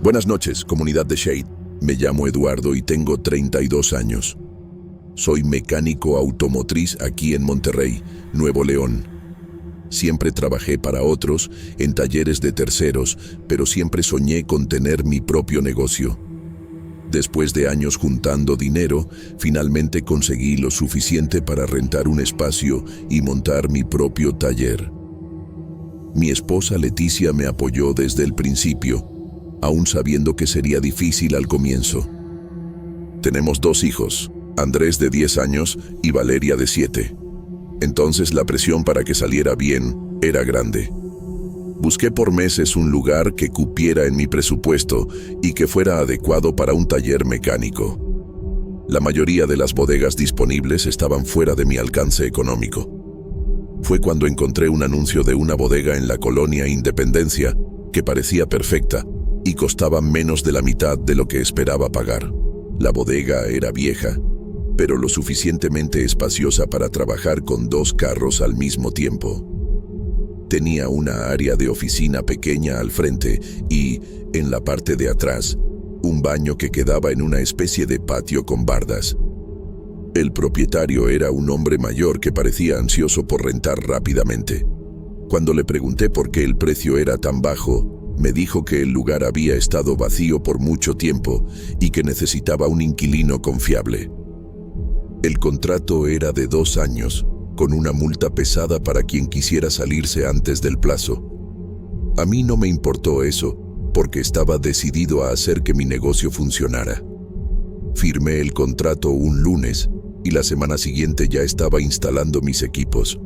Buenas noches, comunidad de Shade. Me llamo Eduardo y tengo 32 años. Soy mecánico automotriz aquí en Monterrey, Nuevo León. Siempre trabajé para otros, en talleres de terceros, pero siempre soñé con tener mi propio negocio. Después de años juntando dinero, finalmente conseguí lo suficiente para rentar un espacio y montar mi propio taller. Mi esposa Leticia me apoyó desde el principio, aún sabiendo que sería difícil al comienzo. Tenemos 2 hijos, Andrés de 10 años y Valeria de 7. Entonces la presión para que saliera bien era grande. Busqué por meses un lugar que cupiera en mi presupuesto y que fuera adecuado para un taller mecánico. La mayoría de las bodegas disponibles estaban fuera de mi alcance económico. Fue cuando encontré un anuncio de una bodega en la colonia Independencia que parecía perfecta y costaba menos de la mitad de lo que esperaba pagar. La bodega era vieja, pero lo suficientemente espaciosa para trabajar con 2 carros al mismo tiempo. Tenía una área de oficina pequeña al frente y, en la parte de atrás, un baño que quedaba en una especie de patio con bardas. El propietario era un hombre mayor que parecía ansioso por rentar rápidamente. Cuando le pregunté por qué el precio era tan bajo, me dijo que el lugar había estado vacío por mucho tiempo y que necesitaba un inquilino confiable. El contrato era de 2 años, con una multa pesada para quien quisiera salirse antes del plazo. A mí no me importó eso, porque estaba decidido a hacer que mi negocio funcionara. Firmé el contrato un lunes y la semana siguiente ya estaba instalando mis equipos.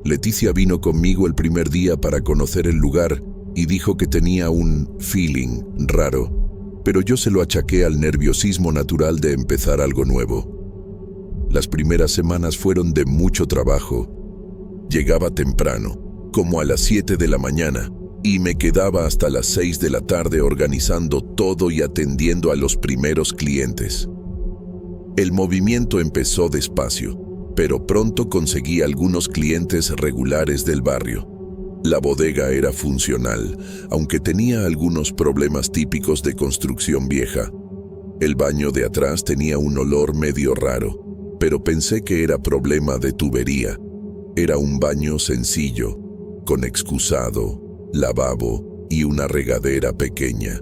Leticia vino conmigo el primer día para conocer el lugar y dijo que tenía un feeling raro, pero yo se lo achaqué al nerviosismo natural de empezar algo nuevo. Las primeras semanas fueron de mucho trabajo. Llegaba temprano, como a las 7 de la mañana, y me quedaba hasta las 6 de la tarde organizando todo y atendiendo a los primeros clientes. El movimiento empezó despacio, pero pronto conseguí algunos clientes regulares del barrio. La bodega era funcional, aunque tenía algunos problemas típicos de construcción vieja. El baño de atrás tenía un olor medio raro, pero pensé que era problema de tubería. Era un baño sencillo, con excusado, lavabo y una regadera pequeña.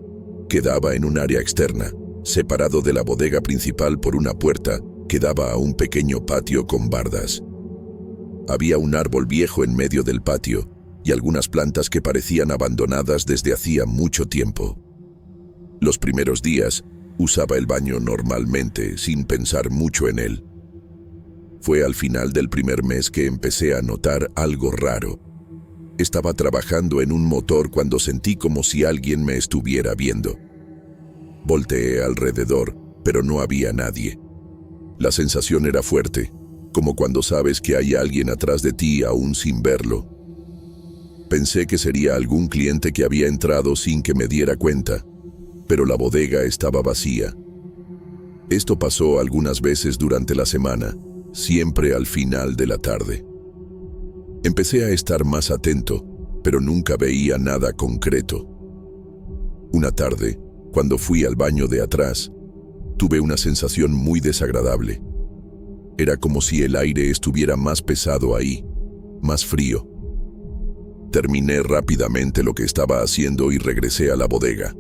Quedaba en un área externa, separado de la bodega principal por una puerta que daba a un pequeño patio con bardas. Había un árbol viejo en medio del patio y algunas plantas que parecían abandonadas desde hacía mucho tiempo. Los primeros días usaba el baño normalmente, sin pensar mucho en él. Fue al final del primer mes que empecé a notar algo raro. Estaba trabajando en un motor cuando sentí como si alguien me estuviera viendo. Volteé alrededor, pero no había nadie. La sensación era fuerte, como cuando sabes que hay alguien atrás de ti aún sin verlo. Pensé que sería algún cliente que había entrado sin que me diera cuenta, pero la bodega estaba vacía. Esto pasó algunas veces durante la semana, siempre al final de la tarde. Empecé a estar más atento, pero nunca veía nada concreto. Una tarde, cuando fui al baño de atrás, tuve una sensación muy desagradable. Era como si el aire estuviera más pesado ahí, más frío. Terminé rápidamente lo que estaba haciendo y regresé a la bodega.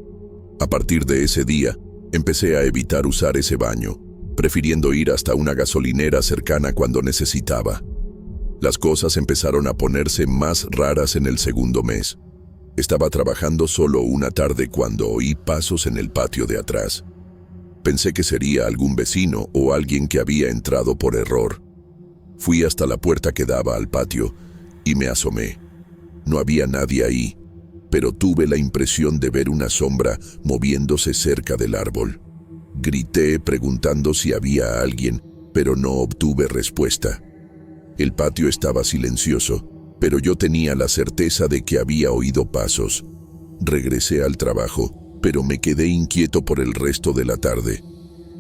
A partir de ese día, empecé a evitar usar ese baño, prefiriendo ir hasta una gasolinera cercana cuando necesitaba. Las cosas empezaron a ponerse más raras en el segundo mes. Estaba trabajando solo una tarde cuando oí pasos en el patio de atrás. Pensé que sería algún vecino o alguien que había entrado por error. Fui hasta la puerta que daba al patio y me asomé. No había nadie ahí, pero tuve la impresión de ver una sombra moviéndose cerca del árbol. Grité preguntando si había alguien, pero no obtuve respuesta. El patio estaba silencioso, pero yo tenía la certeza de que había oído pasos. Regresé al trabajo, pero me quedé inquieto por el resto de la tarde.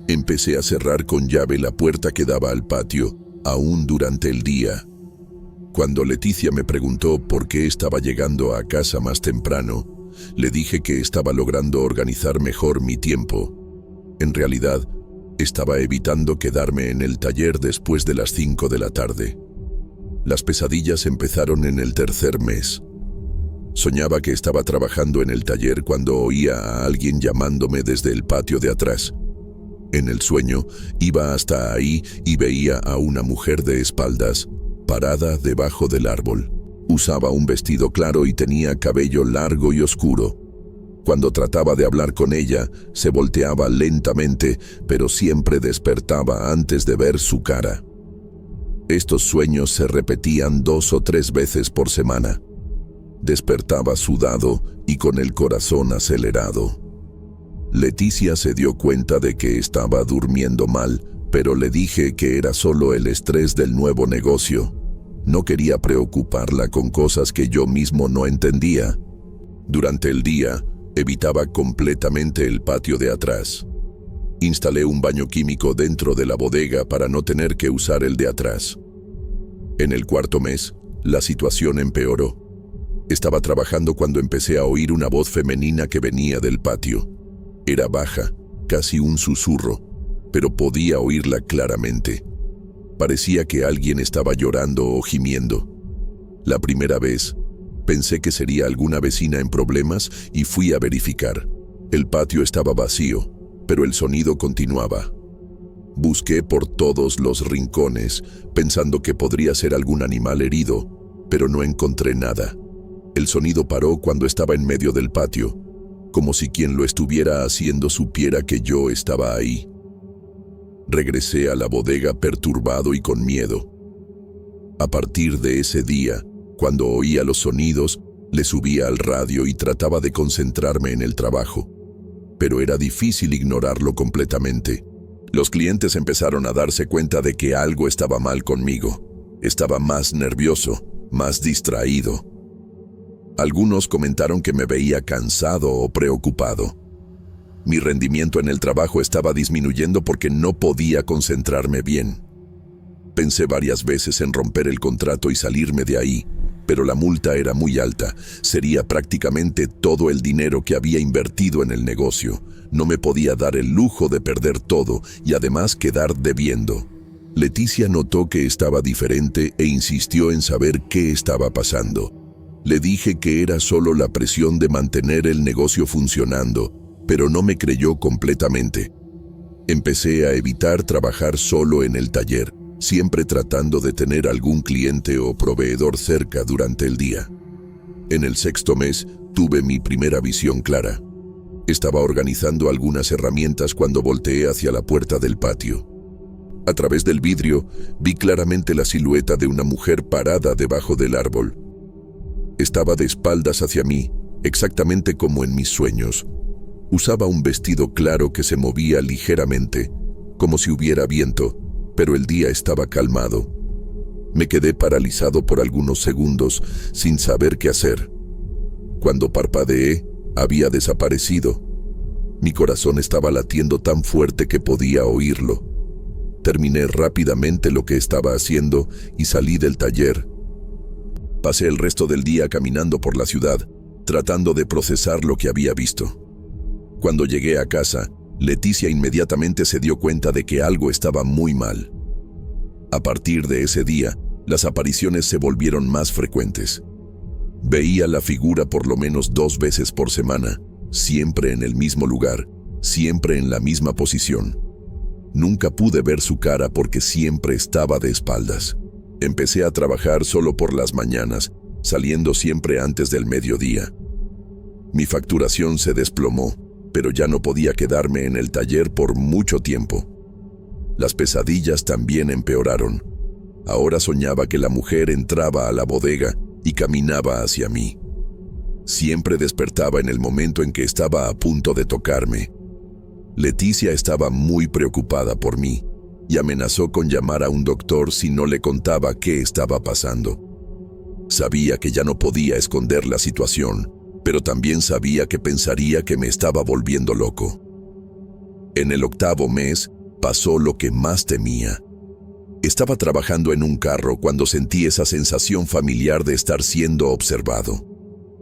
Empecé a cerrar con llave la puerta que daba al patio, aún durante el día. Cuando Leticia me preguntó por qué estaba llegando a casa más temprano, Le dije que estaba logrando organizar mejor mi tiempo. En realidad, estaba evitando quedarme en el taller después de las 5 de la tarde. Las pesadillas empezaron en el tercer mes. Soñaba que estaba trabajando en el taller cuando oía a alguien llamándome desde el patio de atrás. En el sueño, iba hasta ahí y veía a una mujer de espaldas, parada debajo del árbol. Usaba un vestido claro y tenía cabello largo y oscuro. Cuando trataba de hablar con ella, se volteaba lentamente, pero siempre despertaba antes de ver su cara. Estos sueños se repetían 2 o 3 veces por semana. Despertaba sudado y con el corazón acelerado. Leticia se dio cuenta de que estaba durmiendo mal, pero le dije que era solo el estrés del nuevo negocio. No quería preocuparla con cosas que yo mismo no entendía. Durante el día, evitaba completamente el patio de atrás. Instalé un baño químico dentro de la bodega para no tener que usar el de atrás. En el cuarto mes, la situación empeoró. Estaba trabajando cuando empecé a oír una voz femenina que venía del patio. Era baja, casi un susurro, pero podía oírla claramente. Parecía que alguien estaba llorando o gimiendo. La primera vez, pensé que sería alguna vecina en problemas y fui a verificar. El patio estaba vacío, pero el sonido continuaba. Busqué por todos los rincones, pensando que podría ser algún animal herido, pero no encontré nada. El sonido paró cuando estaba en medio del patio, como si quien lo estuviera haciendo supiera que yo estaba ahí. Regresé a la bodega perturbado y con miedo. A partir de ese día, cuando oía los sonidos, le subía al radio y trataba de concentrarme en el trabajo. Pero era difícil ignorarlo completamente. Los clientes empezaron a darse cuenta de que algo estaba mal conmigo. Estaba más nervioso, más distraído. Algunos comentaron que me veía cansado o preocupado. Mi rendimiento en el trabajo estaba disminuyendo porque no podía concentrarme bien. Pensé varias veces en romper el contrato y salirme de ahí, pero la multa era muy alta. Sería prácticamente todo el dinero que había invertido en el negocio. No me podía dar el lujo de perder todo y además quedar debiendo. Leticia notó que estaba diferente e insistió en saber qué estaba pasando. Le dije que era solo la presión de mantener el negocio funcionando, pero no me creyó completamente. Empecé a evitar trabajar solo en el taller, siempre tratando de tener algún cliente o proveedor cerca durante el día. En el sexto mes, tuve mi primera visión clara. Estaba organizando algunas herramientas cuando volteé hacia la puerta del patio. A través del vidrio, vi claramente la silueta de una mujer parada debajo del árbol. Estaba de espaldas hacia mí, exactamente como en mis sueños. Usaba un vestido claro que se movía ligeramente, como si hubiera viento, pero el día estaba calmado. Me quedé paralizado por algunos segundos, sin saber qué hacer. Cuando parpadeé, había desaparecido. Mi corazón estaba latiendo tan fuerte que podía oírlo. Terminé rápidamente lo que estaba haciendo y salí del taller. Pasé el resto del día caminando por la ciudad, tratando de procesar lo que había visto. Cuando llegué a casa, Leticia inmediatamente se dio cuenta de que algo estaba muy mal. A partir de ese día, las apariciones se volvieron más frecuentes. Veía la figura por lo menos 2 veces por semana, siempre en el mismo lugar, siempre en la misma posición. Nunca pude ver su cara porque siempre estaba de espaldas. Empecé a trabajar solo por las mañanas, saliendo siempre antes del mediodía. Mi facturación se desplomó, pero ya no podía quedarme en el taller por mucho tiempo. Las pesadillas también empeoraron. Ahora soñaba que la mujer entraba a la bodega y caminaba hacia mí. Siempre despertaba en el momento en que estaba a punto de tocarme. Leticia estaba muy preocupada por mí y amenazó con llamar a un doctor si no le contaba qué estaba pasando. Sabía que ya no podía esconder la situación, pero también sabía que pensaría que me estaba volviendo loco. En el 8º mes, pasó lo que más temía. Estaba trabajando en un carro cuando sentí esa sensación familiar de estar siendo observado.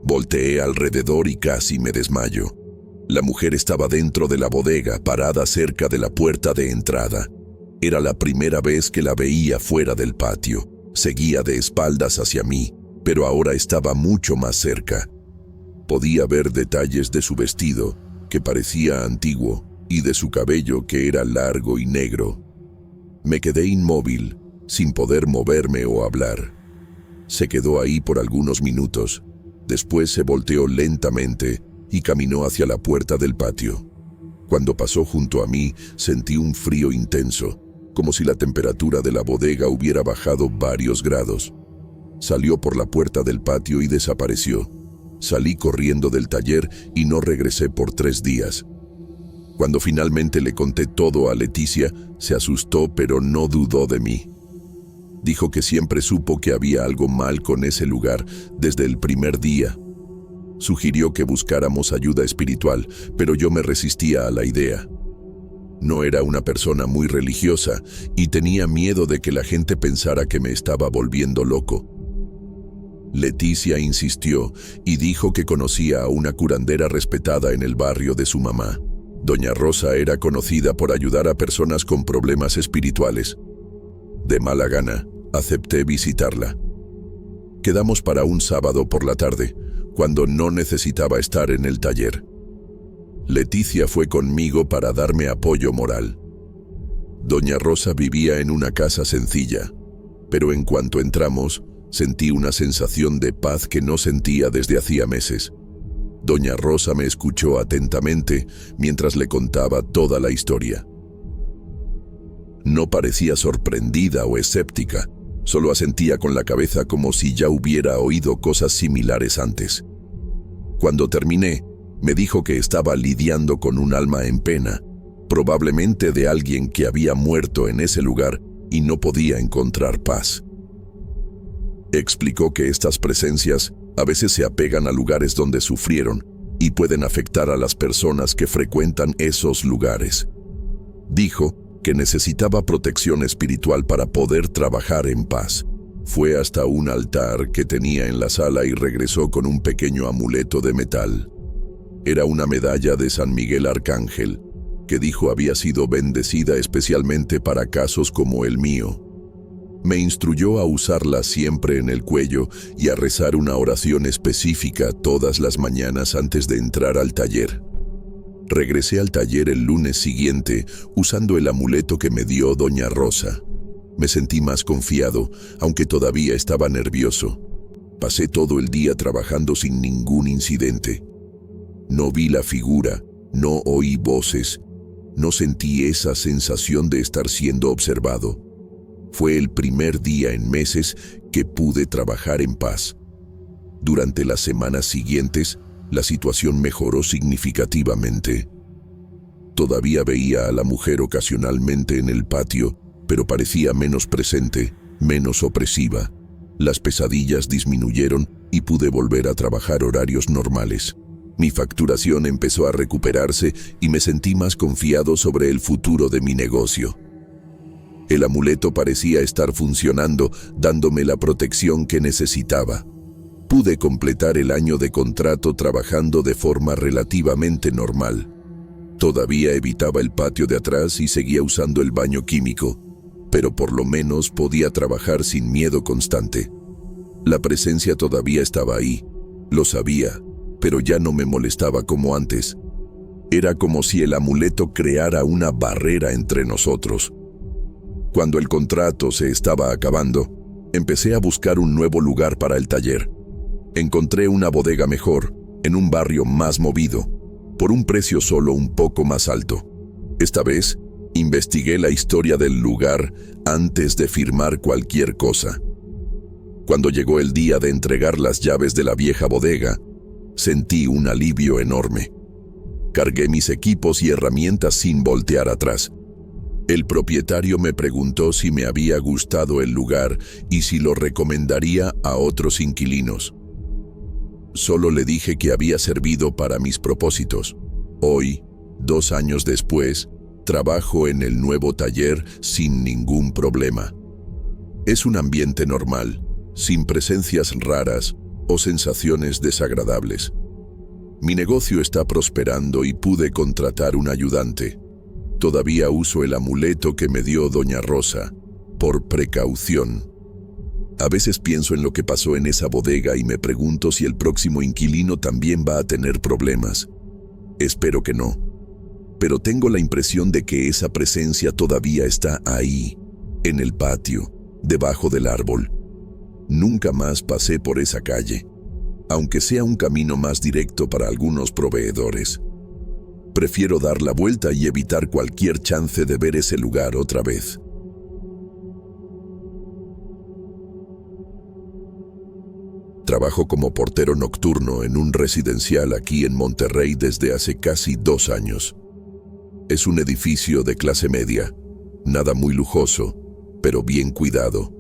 Volteé alrededor y casi me desmayo. La mujer estaba dentro de la bodega, parada cerca de la puerta de entrada. Era la primera vez que la veía fuera del patio. Seguía de espaldas hacia mí, pero ahora estaba mucho más cerca. Podía ver detalles de su vestido, que parecía antiguo, y de su cabello, que era largo y negro. Me quedé inmóvil, sin poder moverme o hablar. Se quedó ahí por algunos minutos. Después se volteó lentamente y caminó hacia la puerta del patio. Cuando pasó junto a mí, sentí un frío intenso, como si la temperatura de la bodega hubiera bajado varios grados. Salió por la puerta del patio y desapareció. Salí corriendo del taller y no regresé por 3 días. Cuando finalmente le conté todo a Leticia, se asustó pero no dudó de mí. Dijo que siempre supo que había algo mal con ese lugar desde el primer día. Sugirió que buscáramos ayuda espiritual, pero yo me resistía a la idea. No era una persona muy religiosa y tenía miedo de que la gente pensara que me estaba volviendo loco. Leticia insistió y dijo que conocía a una curandera respetada en el barrio de su mamá. Doña Rosa era conocida por ayudar a personas con problemas espirituales. De mala gana, acepté visitarla. Quedamos para un sábado por la tarde, cuando no necesitaba estar en el taller. Leticia fue conmigo para darme apoyo moral. Doña Rosa vivía en una casa sencilla, pero en cuanto entramos, sentí una sensación de paz que no sentía desde hacía meses. Doña Rosa me escuchó atentamente mientras le contaba toda la historia. No parecía sorprendida o escéptica, solo asentía con la cabeza como si ya hubiera oído cosas similares antes. Cuando terminé, me dijo que estaba lidiando con un alma en pena, probablemente de alguien que había muerto en ese lugar y no podía encontrar paz. Explicó que estas presencias a veces se apegan a lugares donde sufrieron y pueden afectar a las personas que frecuentan esos lugares. Dijo que necesitaba protección espiritual para poder trabajar en paz. Fue hasta un altar que tenía en la sala y regresó con un pequeño amuleto de metal. Era una medalla de San Miguel Arcángel, que dijo había sido bendecida especialmente para casos como el mío. Me instruyó a usarla siempre en el cuello y a rezar una oración específica todas las mañanas antes de entrar al taller. Regresé al taller el lunes siguiente usando el amuleto que me dio Doña Rosa. Me sentí más confiado, aunque todavía estaba nervioso. Pasé todo el día trabajando sin ningún incidente. No vi la figura, no oí voces, no sentí esa sensación de estar siendo observado. Fue el primer día en meses que pude trabajar en paz. Durante las semanas siguientes, la situación mejoró significativamente. Todavía veía a la mujer ocasionalmente en el patio, pero parecía menos presente, menos opresiva. Las pesadillas disminuyeron y pude volver a trabajar horarios normales. Mi facturación empezó a recuperarse y me sentí más confiado sobre el futuro de mi negocio. El amuleto parecía estar funcionando, dándome la protección que necesitaba. Pude completar el año de contrato trabajando de forma relativamente normal. Todavía evitaba el patio de atrás y seguía usando el baño químico, pero por lo menos podía trabajar sin miedo constante. La presencia todavía estaba ahí, lo sabía, pero ya no me molestaba como antes. Era como si el amuleto creara una barrera entre nosotros. Cuando el contrato se estaba acabando, empecé a buscar un nuevo lugar para el taller. Encontré una bodega mejor, en un barrio más movido, por un precio solo un poco más alto. Esta vez, investigué la historia del lugar antes de firmar cualquier cosa. Cuando llegó el día de entregar las llaves de la vieja bodega, sentí un alivio enorme. Cargué mis equipos y herramientas sin voltear atrás. El propietario me preguntó si me había gustado el lugar y si lo recomendaría a otros inquilinos. Solo le dije que había servido para mis propósitos. Hoy, 2 años después, trabajo en el nuevo taller sin ningún problema. Es un ambiente normal, sin presencias raras, o sensaciones desagradables. Mi negocio está prosperando y pude contratar un ayudante. Todavía uso el amuleto que me dio Doña Rosa, por precaución. A veces pienso en lo que pasó en esa bodega y me pregunto si el próximo inquilino también va a tener problemas. Espero que no. Pero tengo la impresión de que esa presencia todavía está ahí, en el patio, debajo del árbol. Nunca más pasé por esa calle, aunque sea un camino más directo para algunos proveedores. Prefiero dar la vuelta y evitar cualquier chance de ver ese lugar otra vez. Trabajo como portero nocturno en un residencial aquí en Monterrey desde hace casi 2 años. Es un edificio de clase media, nada muy lujoso, pero bien cuidado,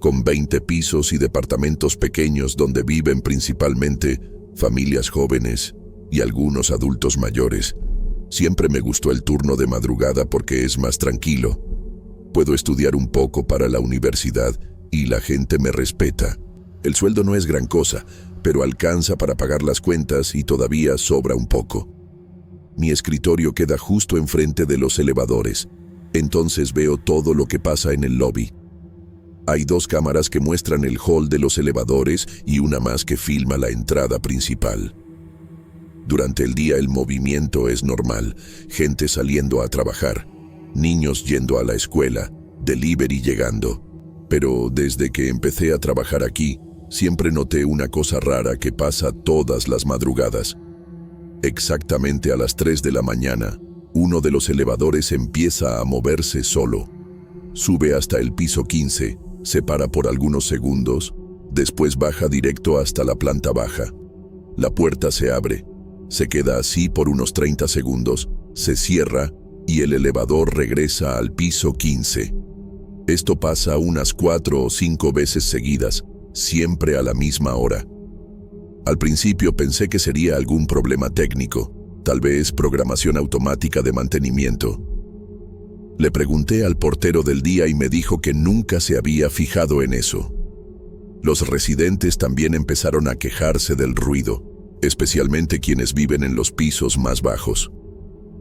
con 20 pisos y departamentos pequeños donde viven principalmente familias jóvenes y algunos adultos mayores. Siempre me gustó el turno de madrugada porque es más tranquilo. Puedo estudiar un poco para la universidad y la gente me respeta. El sueldo no es gran cosa, pero alcanza para pagar las cuentas y todavía sobra un poco. Mi escritorio queda justo enfrente de los elevadores, entonces veo todo lo que pasa en el lobby. Hay 2 cámaras que muestran el hall de los elevadores y una más que filma la entrada principal. Durante el día el movimiento es normal, gente saliendo a trabajar, niños yendo a la escuela, delivery llegando. Pero desde que empecé a trabajar aquí, siempre noté una cosa rara que pasa todas las madrugadas. Exactamente a las 3 de la mañana, uno de los elevadores empieza a moverse solo. Sube hasta el piso 15, se para por algunos segundos, después baja directo hasta la planta baja. La puerta se abre, se queda así por unos 30 segundos, se cierra y el elevador regresa al piso 15. Esto pasa unas 4 o 5 veces seguidas, siempre a la misma hora. Al principio pensé que sería algún problema técnico, tal vez programación automática de mantenimiento. Le pregunté al portero del día y me dijo que nunca se había fijado en eso. Los residentes también empezaron a quejarse del ruido, especialmente quienes viven en los pisos más bajos.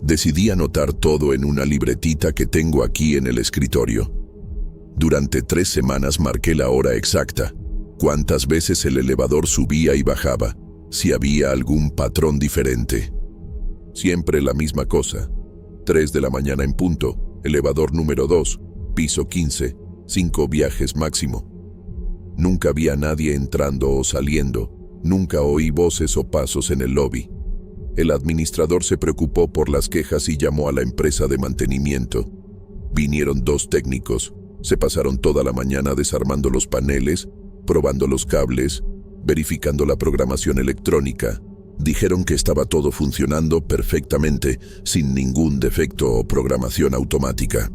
Decidí anotar todo en una libretita que tengo aquí en el escritorio. Durante 3 semanas marqué la hora exacta, cuántas veces el elevador subía y bajaba, si había algún patrón diferente. Siempre la misma cosa. 3 de la mañana en punto, elevador número 2, piso 15, 5 viajes máximo. Nunca vi a nadie entrando o saliendo, nunca oí voces o pasos en el lobby. El administrador se preocupó por las quejas y llamó a la empresa de mantenimiento. Vinieron 2 técnicos, se pasaron toda la mañana desarmando los paneles, probando los cables, verificando la programación electrónica. Dijeron que estaba todo funcionando perfectamente, sin ningún defecto o programación automática.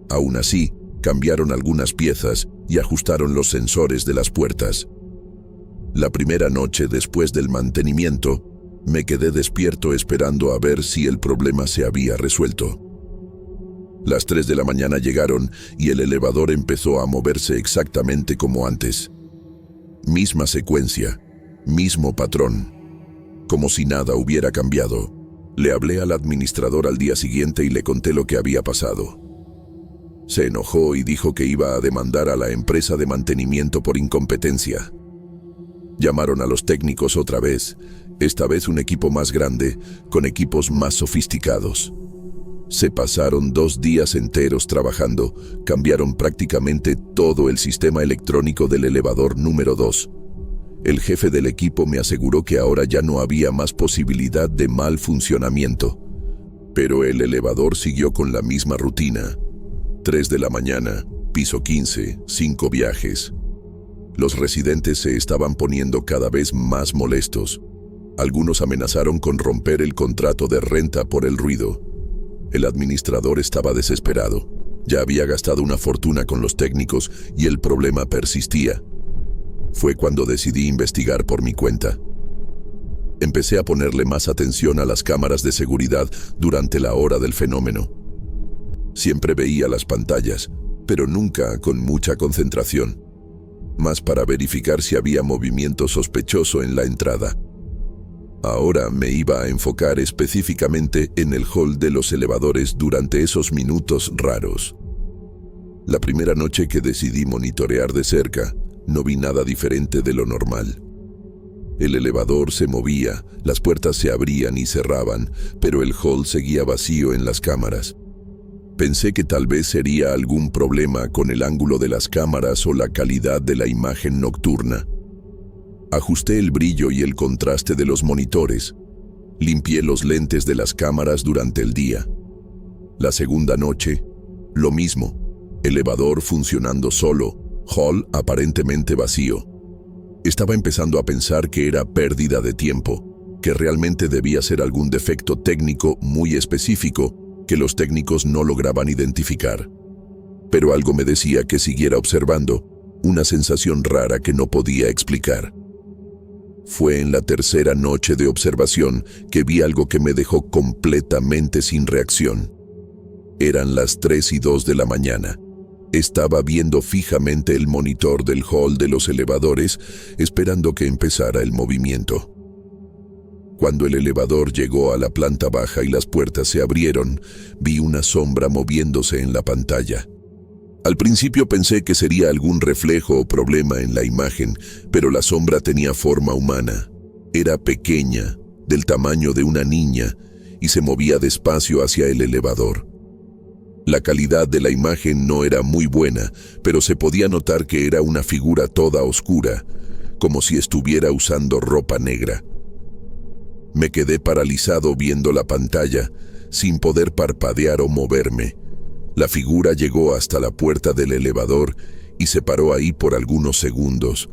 Aún así, cambiaron algunas piezas y ajustaron los sensores de las puertas. La primera noche después del mantenimiento, me quedé despierto esperando a ver si el problema se había resuelto. Las 3 de la mañana llegaron y el elevador empezó a moverse exactamente como antes. Misma secuencia, mismo patrón, como si nada hubiera cambiado. Le hablé al administrador al día siguiente y le conté lo que había pasado. Se enojó y dijo que iba a demandar a la empresa de mantenimiento por incompetencia. Llamaron a los técnicos otra vez, esta vez un equipo más grande, con equipos más sofisticados. Se pasaron 2 días enteros trabajando, cambiaron prácticamente todo el sistema electrónico del elevador número 2. El jefe del equipo me aseguró que ahora ya no había más posibilidad de mal funcionamiento. Pero el elevador siguió con la misma rutina. 3 de la mañana, piso 15, 5 viajes. Los residentes se estaban poniendo cada vez más molestos. Algunos amenazaron con romper el contrato de renta por el ruido. El administrador estaba desesperado. Ya había gastado una fortuna con los técnicos y el problema persistía. Fue cuando decidí investigar por mi cuenta. Empecé a ponerle más atención a las cámaras de seguridad durante la hora del fenómeno. Siempre veía las pantallas, pero nunca con mucha concentración. más para verificar si había movimiento sospechoso en la entrada. Ahora me iba a enfocar específicamente en el hall de los elevadores durante esos minutos raros. La primera noche que decidí monitorear de cerca, no vi nada diferente de lo normal. El elevador se movía, las puertas se abrían y cerraban, pero el hall seguía vacío en las cámaras. Pensé que tal vez sería algún problema con el ángulo de las cámaras o la calidad de la imagen nocturna. Ajusté el brillo y el contraste de los monitores. Limpié los lentes de las cámaras durante el día. La segunda noche, lo mismo. Elevador funcionando solo, hall aparentemente vacío. Estaba empezando a pensar que era pérdida de tiempo, que realmente debía ser algún defecto técnico muy específico que los técnicos no lograban identificar. Pero algo me decía que siguiera observando, una sensación rara que no podía explicar. Fue en la tercera noche de observación que vi algo que me dejó completamente sin reacción. Eran las 3:02 de la mañana. Estaba viendo fijamente el monitor del hall de los elevadores, esperando que empezara el movimiento. Cuando el elevador llegó a la planta baja y las puertas se abrieron, vi una sombra moviéndose en la pantalla. Al principio pensé que sería algún reflejo o problema en la imagen, pero la sombra tenía forma humana. Era pequeña, del tamaño de una niña, y se movía despacio hacia el elevador. La calidad de la imagen no era muy buena, pero se podía notar que era una figura toda oscura, como si estuviera usando ropa negra. Me quedé paralizado viendo la pantalla, sin poder parpadear o moverme. La figura llegó hasta la puerta del elevador y se paró ahí por algunos segundos.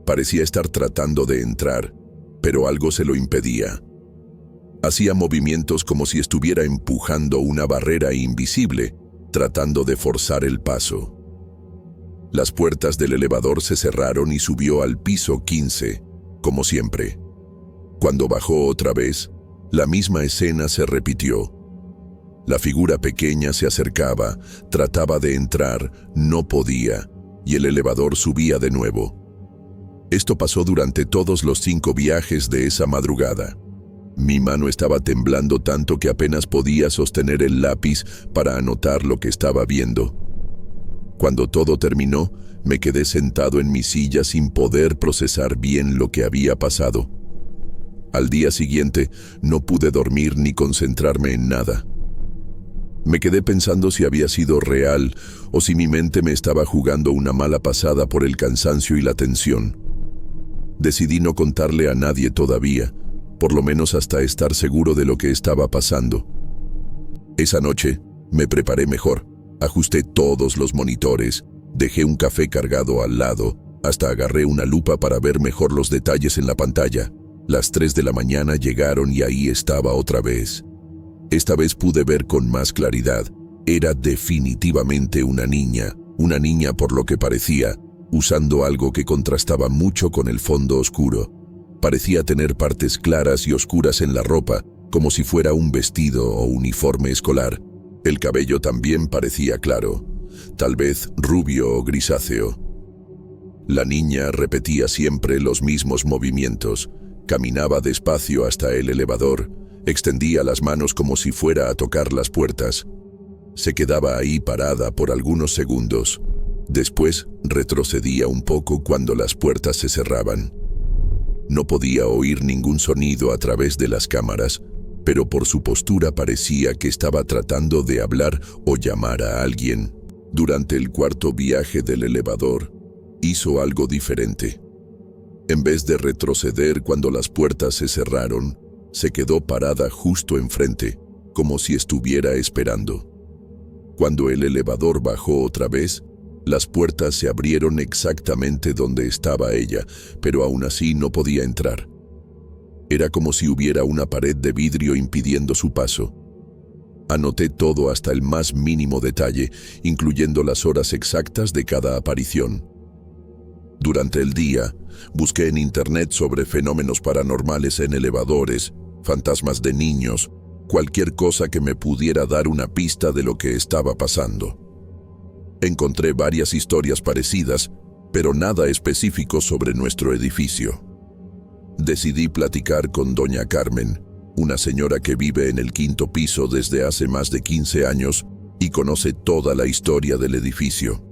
Parecía estar tratando de entrar, pero algo se lo impedía. Hacía movimientos como si estuviera empujando una barrera invisible, tratando de forzar el paso. Las puertas del elevador se cerraron y subió al piso 15, como siempre. Cuando bajó otra vez, la misma escena se repitió. La figura pequeña se acercaba, trataba de entrar, no podía, y el elevador subía de nuevo. Esto pasó durante todos los 5 viajes de esa madrugada. Mi mano estaba temblando tanto que apenas podía sostener el lápiz para anotar lo que estaba viendo. Cuando todo terminó, me quedé sentado en mi silla sin poder procesar bien lo que había pasado. Al día siguiente, no pude dormir ni concentrarme en nada. Me quedé pensando si había sido real o si mi mente me estaba jugando una mala pasada por el cansancio y la tensión. Decidí no contarle a nadie todavía, por lo menos hasta estar seguro de lo que estaba pasando. Esa noche, me preparé mejor, ajusté todos los monitores, dejé un café cargado al lado, hasta agarré una lupa para ver mejor los detalles en la pantalla. Las 3 de la mañana llegaron y ahí estaba otra vez. Esta vez pude ver con más claridad. Era definitivamente una niña por lo que parecía, usando algo que contrastaba mucho con el fondo oscuro. Parecía tener partes claras y oscuras en la ropa, como si fuera un vestido o uniforme escolar. El cabello también parecía claro, tal vez rubio o grisáceo. La niña repetía siempre los mismos movimientos. Caminaba despacio hasta el elevador, extendía las manos como si fuera a tocar las puertas. Se quedaba ahí parada por algunos segundos. Después retrocedía un poco cuando las puertas se cerraban. No podía oír ningún sonido a través de las cámaras, pero por su postura parecía que estaba tratando de hablar o llamar a alguien. Durante el 4.º viaje del elevador, hizo algo diferente. En vez de retroceder cuando las puertas se cerraron, se quedó parada justo enfrente, como si estuviera esperando. Cuando el elevador bajó otra vez, las puertas se abrieron exactamente donde estaba ella, pero aún así no podía entrar. Era como si hubiera una pared de vidrio impidiendo su paso. Anoté todo hasta el más mínimo detalle, incluyendo las horas exactas de cada aparición. Durante el día, busqué en internet sobre fenómenos paranormales en elevadores, fantasmas de niños, cualquier cosa que me pudiera dar una pista de lo que estaba pasando. Encontré varias historias parecidas, pero nada específico sobre nuestro edificio. Decidí platicar con doña Carmen, una señora que vive en el 5º piso desde hace más de 15 años y conoce toda la historia del edificio.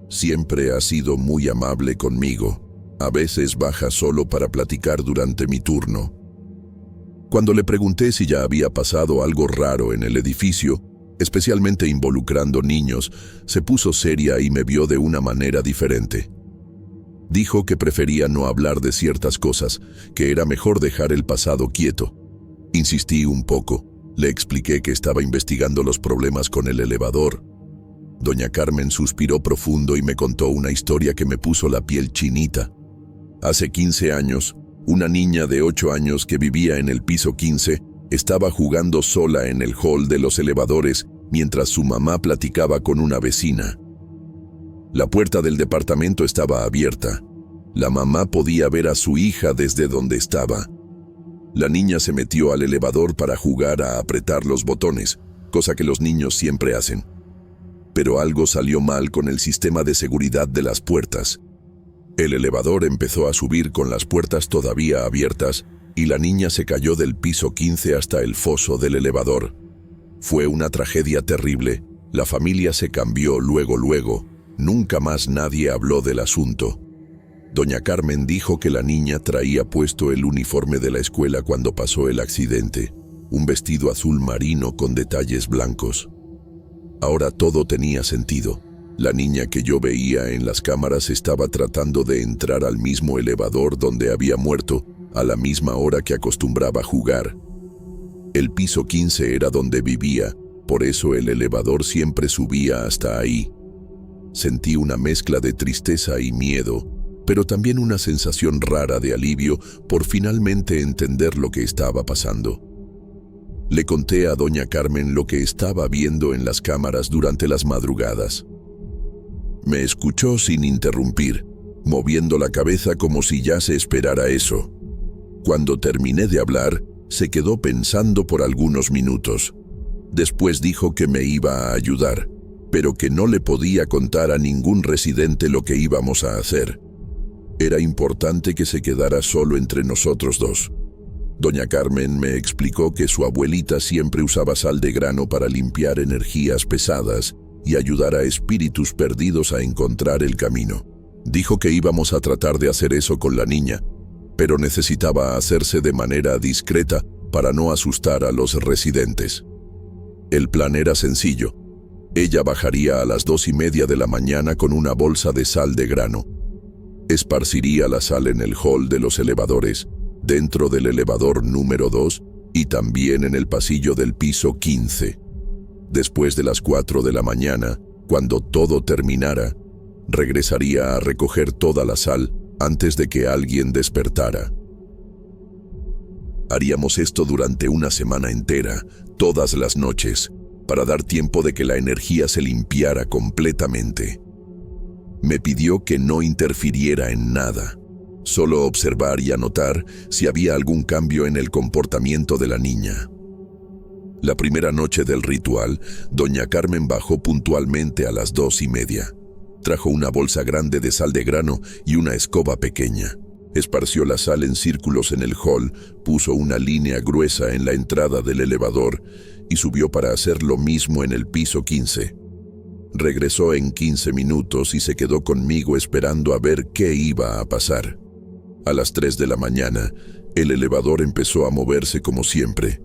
Siempre ha sido muy amable conmigo. A veces baja solo para platicar durante mi turno. Cuando le pregunté si ya había pasado algo raro en el edificio, especialmente involucrando niños, se puso seria y me vio de una manera diferente. Dijo que prefería no hablar de ciertas cosas, que era mejor dejar el pasado quieto. Insistí un poco. Le expliqué que estaba investigando los problemas con el elevador. Doña Carmen suspiró profundo y me contó una historia que me puso la piel chinita. Hace 15 años, una niña de 8 años que vivía en el piso 15 estaba jugando sola en el hall de los elevadores mientras su mamá platicaba con una vecina. La puerta del departamento estaba abierta. La mamá podía ver a su hija desde donde estaba. La niña se metió al elevador para jugar a apretar los botones, cosa que los niños siempre hacen. Pero algo salió mal con el sistema de seguridad de las puertas. El elevador empezó a subir con las puertas todavía abiertas y la niña se cayó del piso 15 hasta el foso del elevador. Fue una tragedia terrible. La familia se cambió luego. Nunca más nadie habló del asunto. Doña Carmen dijo que la niña traía puesto el uniforme de la escuela cuando pasó el accidente, un vestido azul marino con detalles blancos. Ahora todo tenía sentido. La niña que yo veía en las cámaras estaba tratando de entrar al mismo elevador donde había muerto, a la misma hora que acostumbraba jugar. El piso 15 era donde vivía, por eso el elevador siempre subía hasta ahí. Sentí una mezcla de tristeza y miedo, pero también una sensación rara de alivio por finalmente entender lo que estaba pasando. Le conté a doña Carmen lo que estaba viendo en las cámaras durante las madrugadas. Me escuchó sin interrumpir, moviendo la cabeza como si ya se esperara eso. Cuando terminé de hablar, se quedó pensando por algunos minutos. Después dijo que me iba a ayudar, pero que no le podía contar a ningún residente lo que íbamos a hacer. Era importante que se quedara solo entre nosotros dos. Doña Carmen me explicó que su abuelita siempre usaba sal de grano para limpiar energías pesadas y ayudar a espíritus perdidos a encontrar el camino. Dijo que íbamos a tratar de hacer eso con la niña, pero necesitaba hacerse de manera discreta para no asustar a los residentes. El plan era sencillo. Ella bajaría a las 2:30 de la mañana con una bolsa de sal de grano. Esparciría la sal en el hall de los elevadores, dentro del elevador número 2 y también en el pasillo del piso 15. Después de las 4 de la mañana, cuando todo terminara, regresaría a recoger toda la sal antes de que alguien despertara. Haríamos esto durante una semana entera, todas las noches, para dar tiempo de que la energía se limpiara completamente. Me pidió que no interfiriera en nada, solo observar y anotar si había algún cambio en el comportamiento de la niña. La primera noche del ritual, doña Carmen bajó puntualmente a las 2:30. Trajo una bolsa grande de sal de grano y una escoba pequeña. Esparció la sal en círculos en el hall, puso una línea gruesa en la entrada del elevador y subió para hacer lo mismo en el piso 15. Regresó en 15 minutos y se quedó conmigo esperando a ver qué iba a pasar. A las 3 de la mañana, el elevador empezó a moverse como siempre,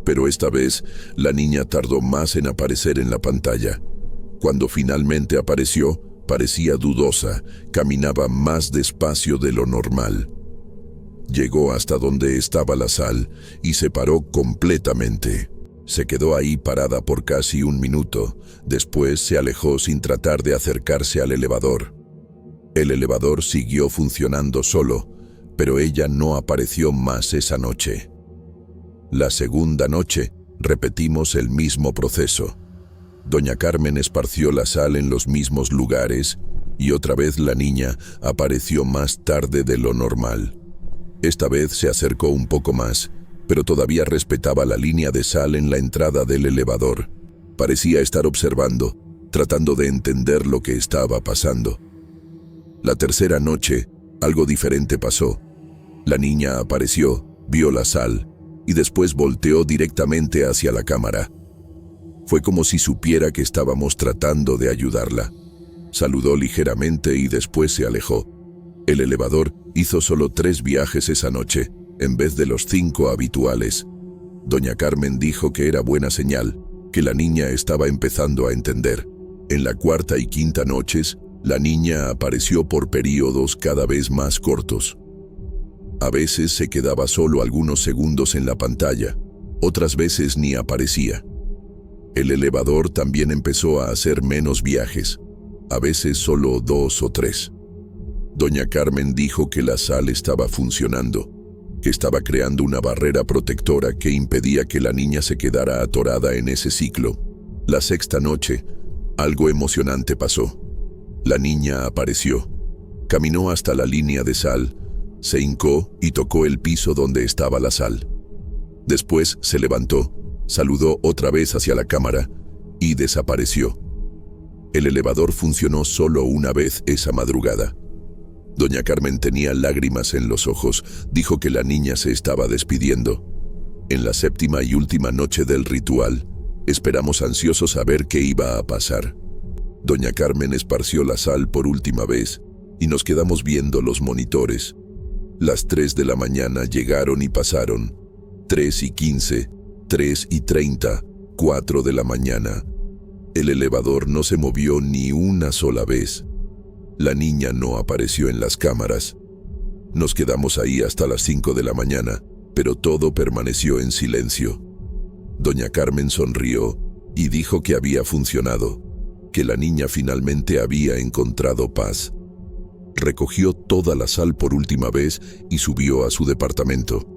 pero esta vez la niña tardó más en aparecer en la pantalla. Cuando finalmente apareció, parecía dudosa, caminaba más despacio de lo normal. Llegó hasta donde estaba la sal y se paró completamente. Se quedó ahí parada por casi un minuto, después se alejó sin tratar de acercarse al elevador. El elevador siguió funcionando solo, pero ella no apareció más esa noche. La segunda noche, repetimos el mismo proceso. Doña Carmen esparció la sal en los mismos lugares y otra vez la niña apareció más tarde de lo normal. Esta vez se acercó un poco más, pero todavía respetaba la línea de sal en la entrada del elevador. Parecía estar observando, tratando de entender lo que estaba pasando. La tercera noche, algo diferente pasó. La niña apareció, vio la sal y después volteó directamente hacia la cámara. Fue como si supiera que estábamos tratando de ayudarla. Saludó ligeramente y después se alejó. El elevador hizo solo 3 viajes esa noche, en vez de los 5 habituales. Doña Carmen dijo que era buena señal, que la niña estaba empezando a entender. En la cuarta y quinta noches, la niña apareció por períodos cada vez más cortos. A veces se quedaba solo algunos segundos en la pantalla, otras veces ni aparecía. El elevador también empezó a hacer menos viajes, a veces solo 2 o 3. Doña Carmen dijo que la sal estaba funcionando, que estaba creando una barrera protectora que impedía que la niña se quedara atorada en ese ciclo. La sexta noche, algo emocionante pasó. La niña apareció, caminó hasta la línea de sal, se hincó y tocó el piso donde estaba la sal. Después se levantó, saludó otra vez hacia la cámara y desapareció. El elevador funcionó solo una vez esa madrugada. Doña Carmen tenía lágrimas en los ojos, dijo que la niña se estaba despidiendo. En la séptima y última noche del ritual, esperamos ansiosos a ver qué iba a pasar. Doña Carmen esparció la sal por última vez y nos quedamos viendo los monitores. Las 3 de la mañana llegaron y pasaron. 3:15, 3:30, 4 de la mañana. El elevador no se movió ni una sola vez. La niña no apareció en las cámaras. Nos quedamos ahí hasta las 5 de la mañana, pero todo permaneció en silencio. Doña Carmen sonrió y dijo que había funcionado, que la niña finalmente había encontrado paz. Recogió toda la sal por última vez y subió a su departamento.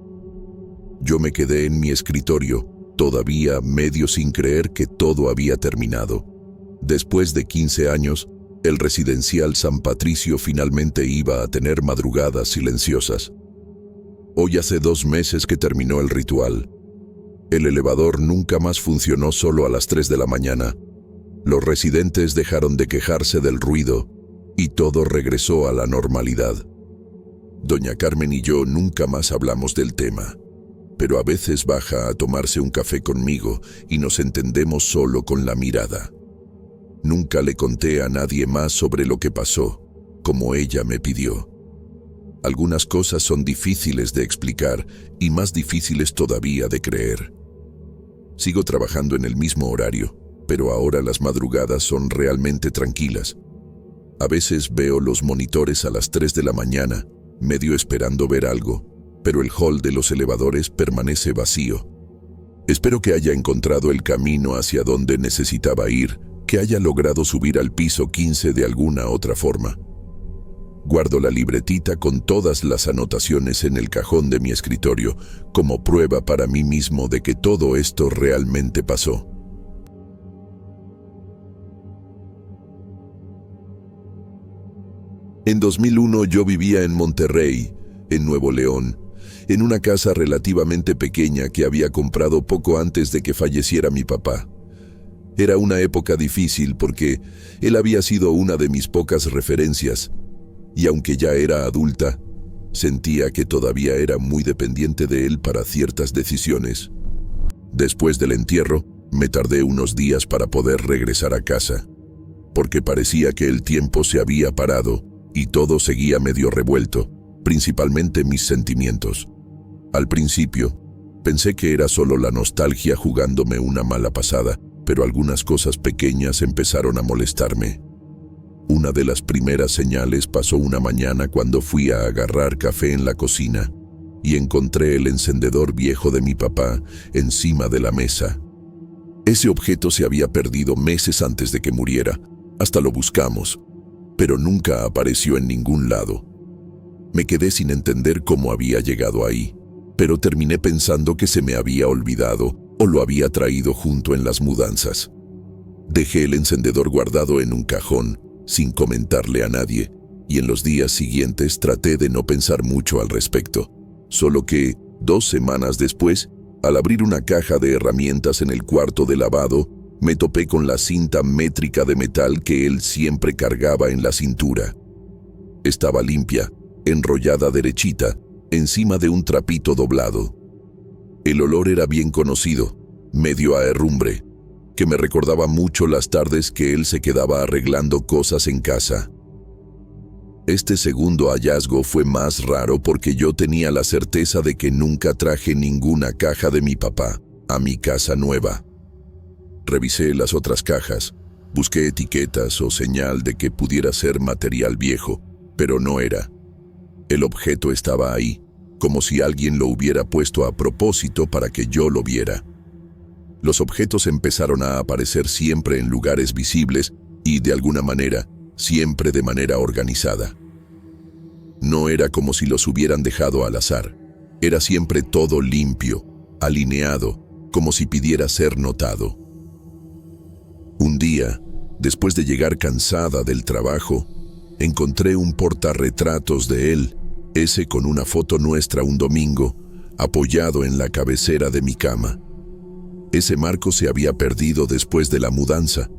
Yo me quedé en mi escritorio, todavía medio sin creer que todo había terminado. Después de 15 años, el residencial San Patricio finalmente iba a tener madrugadas silenciosas. Hoy hace 2 meses que terminó el ritual. El elevador nunca más funcionó solo a las 3 de la mañana. Los residentes dejaron de quejarse del ruido y todo regresó a la normalidad. Doña Carmen y yo nunca más hablamos del tema, pero a veces baja a tomarse un café conmigo y nos entendemos solo con la mirada. Nunca le conté a nadie más sobre lo que pasó, como ella me pidió. Algunas cosas son difíciles de explicar y más difíciles todavía de creer. Sigo trabajando en el mismo horario, pero ahora las madrugadas son realmente tranquilas. A veces veo los monitores a las 3 de la mañana, medio esperando ver algo, pero el hall de los elevadores permanece vacío. Espero que haya encontrado el camino hacia donde necesitaba ir, que haya logrado subir al piso 15 de alguna otra forma. Guardo la libretita con todas las anotaciones en el cajón de mi escritorio, como prueba para mí mismo de que todo esto realmente pasó. En 2001 yo vivía en Monterrey, en Nuevo León, en una casa relativamente pequeña que había comprado poco antes de que falleciera mi papá. Era una época difícil porque él había sido una de mis pocas referencias, y aunque ya era adulta, sentía que todavía era muy dependiente de él para ciertas decisiones. Después del entierro, me tardé unos días para poder regresar a casa, porque parecía que el tiempo se había parado y todo seguía medio revuelto, principalmente mis sentimientos. Al principio, pensé que era solo la nostalgia jugándome una mala pasada, pero algunas cosas pequeñas empezaron a molestarme. Una de las primeras señales pasó una mañana cuando fui a agarrar café en la cocina y encontré el encendedor viejo de mi papá encima de la mesa. Ese objeto se había perdido meses antes de que muriera. Hasta lo buscamos, pero nunca apareció en ningún lado. Me quedé sin entender cómo había llegado ahí, pero terminé pensando que se me había olvidado o lo había traído junto en las mudanzas. Dejé el encendedor guardado en un cajón, sin comentarle a nadie, y en los días siguientes traté de no pensar mucho al respecto. Solo que, 2 semanas después, al abrir una caja de herramientas en el cuarto de lavado, me topé con la cinta métrica de metal que él siempre cargaba en la cintura. Estaba limpia, enrollada derechita, encima de un trapito doblado. El olor era bien conocido, medio a herrumbre, que me recordaba mucho las tardes que él se quedaba arreglando cosas en casa. Este segundo hallazgo fue más raro porque yo tenía la certeza de que nunca traje ninguna caja de mi papá a mi casa nueva. Revisé las otras cajas, busqué etiquetas o señal de que pudiera ser material viejo, pero no era. El objeto estaba ahí, como si alguien lo hubiera puesto a propósito para que yo lo viera. Los objetos empezaron a aparecer siempre en lugares visibles y, de alguna manera, siempre de manera organizada. No era como si los hubieran dejado al azar. Era siempre todo limpio, alineado, como si pidiera ser notado. Un día, después de llegar cansada del trabajo, encontré un portarretratos de él, ese con una foto nuestra un domingo, apoyado en la cabecera de mi cama. Ese marco se había perdido después de la mudanza,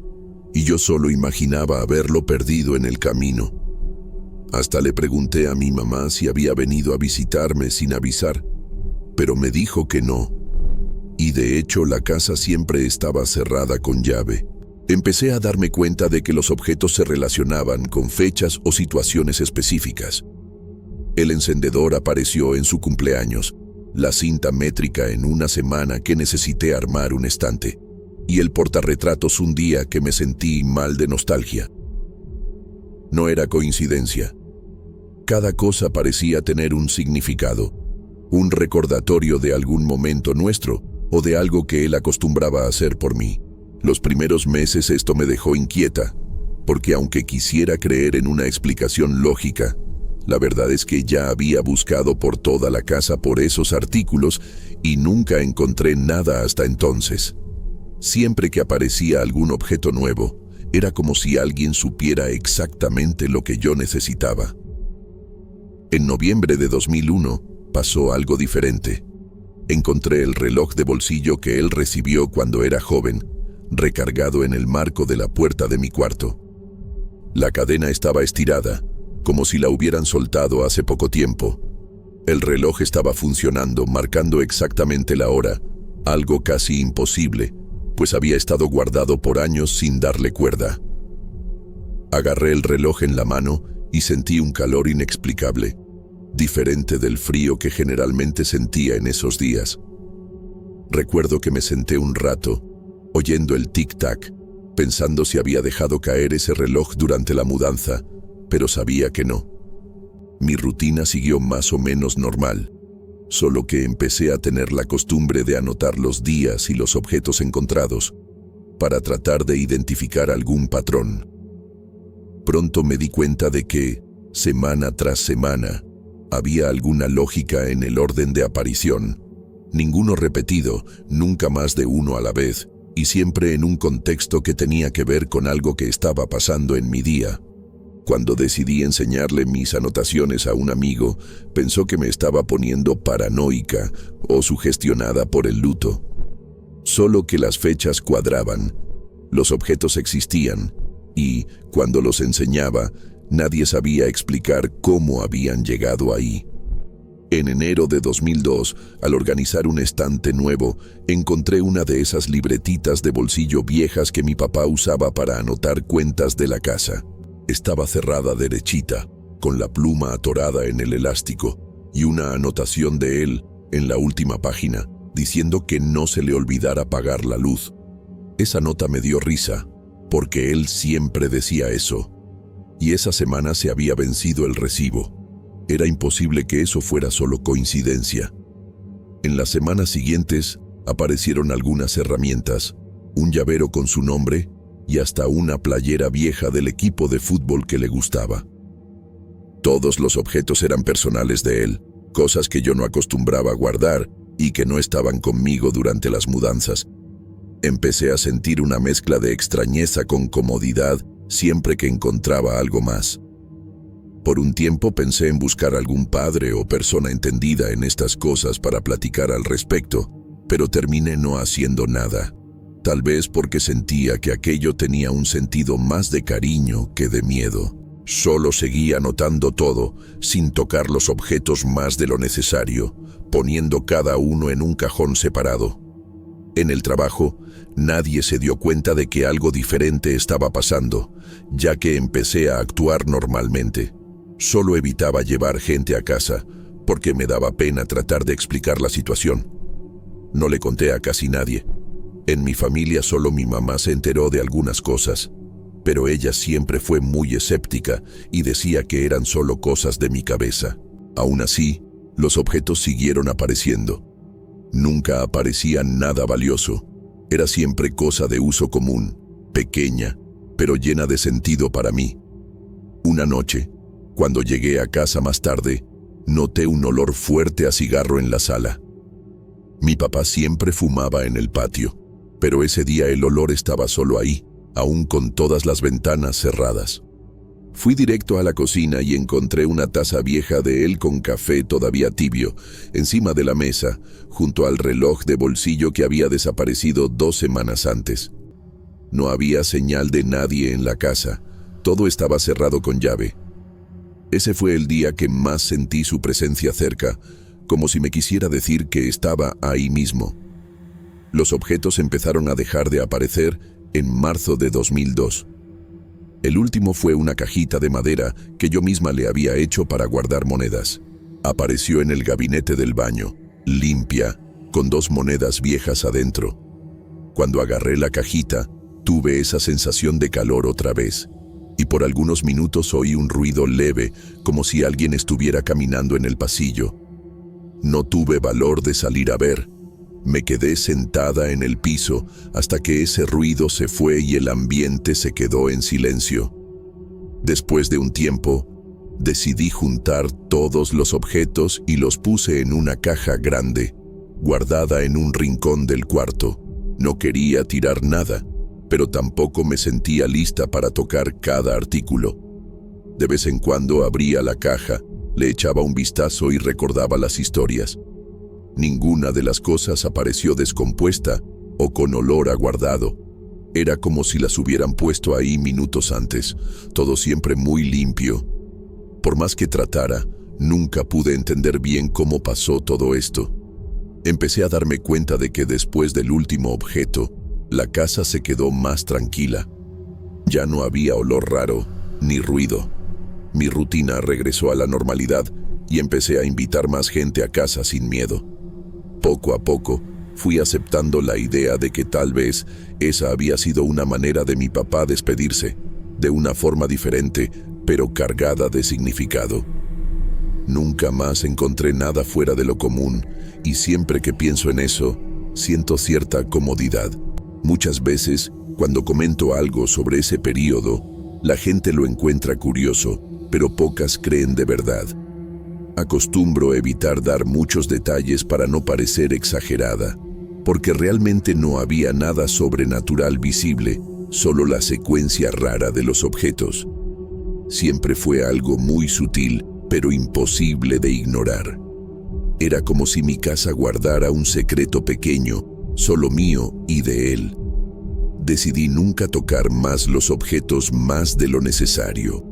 y yo solo imaginaba haberlo perdido en el camino. Hasta le pregunté a mi mamá si había venido a visitarme sin avisar, pero me dijo que no. Y de hecho la casa siempre estaba cerrada con llave. Empecé a darme cuenta de que los objetos se relacionaban con fechas o situaciones específicas. El encendedor apareció en su cumpleaños, la cinta métrica en una semana que necesité armar un estante, y el portarretratos un día que me sentí mal de nostalgia. No era coincidencia. Cada cosa parecía tener un significado, un recordatorio de algún momento nuestro o de algo que él acostumbraba a hacer por mí. Los primeros meses esto me dejó inquieta, porque aunque quisiera creer en una explicación lógica, la verdad es que ya había buscado por toda la casa por esos artículos y nunca encontré nada hasta entonces. Siempre que aparecía algún objeto nuevo, era como si alguien supiera exactamente lo que yo necesitaba. En noviembre de 2001 pasó algo diferente. Encontré el reloj de bolsillo que él recibió cuando era joven, recargado en el marco de la puerta de mi cuarto. La cadena estaba estirada, como si la hubieran soltado hace poco tiempo. El reloj estaba funcionando, marcando exactamente la hora, algo casi imposible, pues había estado guardado por años sin darle cuerda. Agarré el reloj en la mano y sentí un calor inexplicable, diferente del frío que generalmente sentía en esos días. Recuerdo que me senté un rato, oyendo el tic-tac, pensando si había dejado caer ese reloj durante la mudanza, pero sabía que no. Mi rutina siguió más o menos normal, solo que empecé a tener la costumbre de anotar los días y los objetos encontrados, para tratar de identificar algún patrón. Pronto me di cuenta de que, semana tras semana, había alguna lógica en el orden de aparición, ninguno repetido, nunca más de uno a la vez, y siempre en un contexto que tenía que ver con algo que estaba pasando en mi día. Cuando decidí enseñarle mis anotaciones a un amigo, pensó que me estaba poniendo paranoica o sugestionada por el luto. Solo que las fechas cuadraban, los objetos existían, y, cuando los enseñaba, nadie sabía explicar cómo habían llegado ahí. En enero de 2002, al organizar un estante nuevo, encontré una de esas libretitas de bolsillo viejas que mi papá usaba para anotar cuentas de la casa. Estaba cerrada derechita, con la pluma atorada en el elástico, y una anotación de él en la última página, diciendo que no se le olvidara apagar la luz. Esa nota me dio risa, porque él siempre decía eso, y esa semana se había vencido el recibo. Era imposible que eso fuera solo coincidencia. En las semanas siguientes aparecieron algunas herramientas, un llavero con su nombre y hasta una playera vieja del equipo de fútbol que le gustaba. Todos los objetos eran personales de él, cosas que yo no acostumbraba a guardar y que no estaban conmigo durante las mudanzas. Empecé a sentir una mezcla de extrañeza con comodidad siempre que encontraba algo más. Por un tiempo pensé en buscar algún padre o persona entendida en estas cosas para platicar al respecto, pero terminé no haciendo nada. Tal vez porque sentía que aquello tenía un sentido más de cariño que de miedo. Solo seguía anotando todo, sin tocar los objetos más de lo necesario, poniendo cada uno en un cajón separado. En el trabajo, nadie se dio cuenta de que algo diferente estaba pasando, ya que empecé a actuar normalmente. Solo evitaba llevar gente a casa, porque me daba pena tratar de explicar la situación. No le conté a casi nadie. En mi familia solo mi mamá se enteró de algunas cosas, pero ella siempre fue muy escéptica y decía que eran solo cosas de mi cabeza. Aún así, los objetos siguieron apareciendo. Nunca aparecía nada valioso. Era siempre cosa de uso común, pequeña, pero llena de sentido para mí. Una noche, cuando llegué a casa más tarde, noté un olor fuerte a cigarro en la sala. Mi papá siempre fumaba en el patio, pero ese día el olor estaba solo ahí, aún con todas las ventanas cerradas. Fui directo a la cocina y encontré una taza vieja de él con café todavía tibio, encima de la mesa, junto al reloj de bolsillo que había desaparecido 2 semanas antes. No había señal de nadie en la casa, todo estaba cerrado con llave. Ese fue el día que más sentí su presencia cerca, como si me quisiera decir que estaba ahí mismo. Los objetos empezaron a dejar de aparecer en marzo de 2002. El último fue una cajita de madera que yo misma le había hecho para guardar monedas. Apareció en el gabinete del baño, limpia, con 2 monedas viejas adentro. Cuando agarré la cajita, tuve esa sensación de calor otra vez, y por algunos minutos oí un ruido leve, como si alguien estuviera caminando en el pasillo. No tuve valor de salir a ver. Me quedé sentada en el piso hasta que ese ruido se fue y el ambiente se quedó en silencio. Después de un tiempo, decidí juntar todos los objetos y los puse en una caja grande, guardada en un rincón del cuarto. No quería tirar nada, pero tampoco me sentía lista para tocar cada artículo. De vez en cuando abría la caja, le echaba un vistazo y recordaba las historias. Ninguna de las cosas apareció descompuesta o con olor a guardado. Era como si las hubieran puesto ahí minutos antes, todo siempre muy limpio. Por más que tratara, nunca pude entender bien cómo pasó todo esto. Empecé a darme cuenta de que después del último objeto, la casa se quedó más tranquila. Ya no había olor raro, ni ruido. Mi rutina regresó a la normalidad y empecé a invitar más gente a casa sin miedo. Poco a poco, fui aceptando la idea de que tal vez esa había sido una manera de mi papá despedirse, de una forma diferente, pero cargada de significado. Nunca más encontré nada fuera de lo común, y siempre que pienso en eso, siento cierta comodidad. Muchas veces, cuando comento algo sobre ese periodo, la gente lo encuentra curioso, pero pocas creen de verdad. Acostumbro evitar dar muchos detalles para no parecer exagerada, porque realmente no había nada sobrenatural visible, solo la secuencia rara de los objetos. Siempre fue algo muy sutil, pero imposible de ignorar. Era como si mi casa guardara un secreto pequeño, solo mío y de él. Decidí nunca tocar más los objetos más de lo necesario.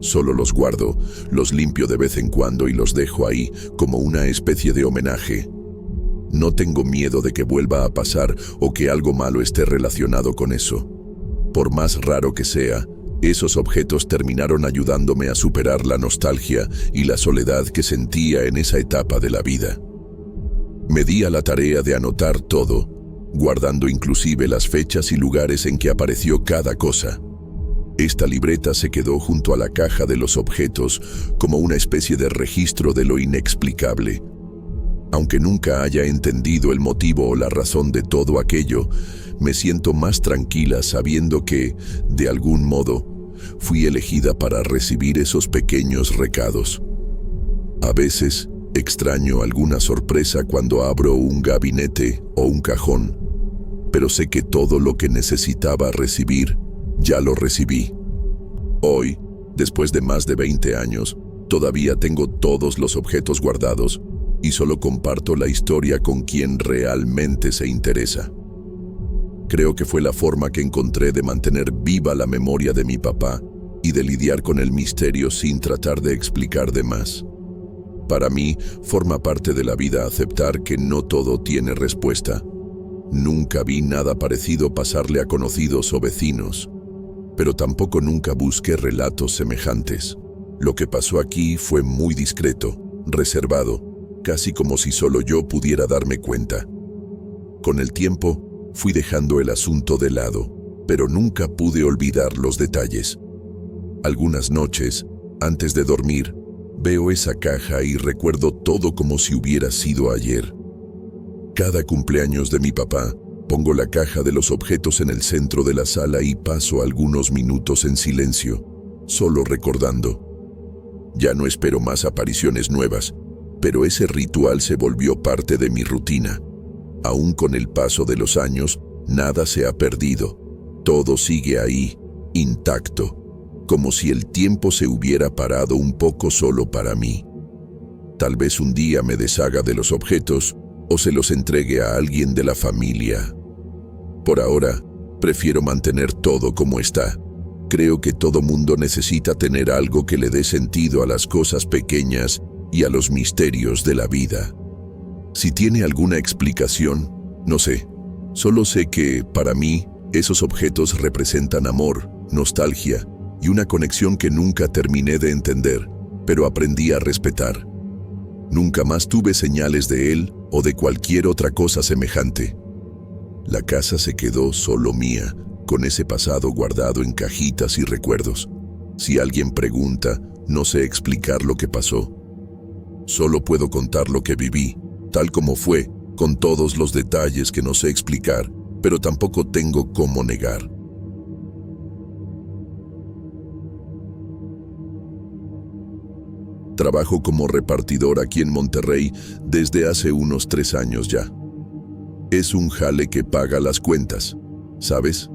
Solo los guardo, los limpio de vez en cuando y los dejo ahí como una especie de homenaje. No tengo miedo de que vuelva a pasar o que algo malo esté relacionado con eso. Por más raro que sea, esos objetos terminaron ayudándome a superar la nostalgia y la soledad que sentía en esa etapa de la vida. Me di a la tarea de anotar todo, guardando inclusive las fechas y lugares en que apareció cada cosa. Esta libreta se quedó junto a la caja de los objetos como una especie de registro de lo inexplicable. Aunque nunca haya entendido el motivo o la razón de todo aquello, me siento más tranquila sabiendo que, de algún modo, fui elegida para recibir esos pequeños recados. A veces, extraño alguna sorpresa cuando abro un gabinete o un cajón, pero sé que todo lo que necesitaba recibir, ya lo recibí. Hoy, después de más de 20 años, todavía tengo todos los objetos guardados y solo comparto la historia con quien realmente se interesa. Creo que fue la forma que encontré de mantener viva la memoria de mi papá y de lidiar con el misterio sin tratar de explicar de más. Para mí, forma parte de la vida aceptar que no todo tiene respuesta. Nunca vi nada parecido pasarle a conocidos o vecinos, pero tampoco nunca busqué relatos semejantes. Lo que pasó aquí fue muy discreto, reservado, casi como si solo yo pudiera darme cuenta. Con el tiempo, fui dejando el asunto de lado, pero nunca pude olvidar los detalles. Algunas noches, antes de dormir, veo esa caja y recuerdo todo como si hubiera sido ayer. Cada cumpleaños de mi papá, pongo la caja de los objetos en el centro de la sala y paso algunos minutos en silencio, solo recordando. Ya no espero más apariciones nuevas, pero ese ritual se volvió parte de mi rutina. Aún con el paso de los años, nada se ha perdido. Todo sigue ahí, intacto, como si el tiempo se hubiera parado un poco solo para mí. Tal vez un día me deshaga de los objetos o se los entregue a alguien de la familia. Por ahora, prefiero mantener todo como está. Creo que todo mundo necesita tener algo que le dé sentido a las cosas pequeñas y a los misterios de la vida. Si tiene alguna explicación, no sé. Solo sé que, para mí, esos objetos representan amor, nostalgia y una conexión que nunca terminé de entender, pero aprendí a respetar. Nunca más tuve señales de él o de cualquier otra cosa semejante. La casa se quedó solo mía, con ese pasado guardado en cajitas y recuerdos. Si alguien pregunta, no sé explicar lo que pasó. Solo puedo contar lo que viví, tal como fue, con todos los detalles que no sé explicar, pero tampoco tengo cómo negar. Trabajo como repartidor aquí en Monterrey desde hace unos 3 años ya. Es un jale que paga las cuentas, ¿sabes?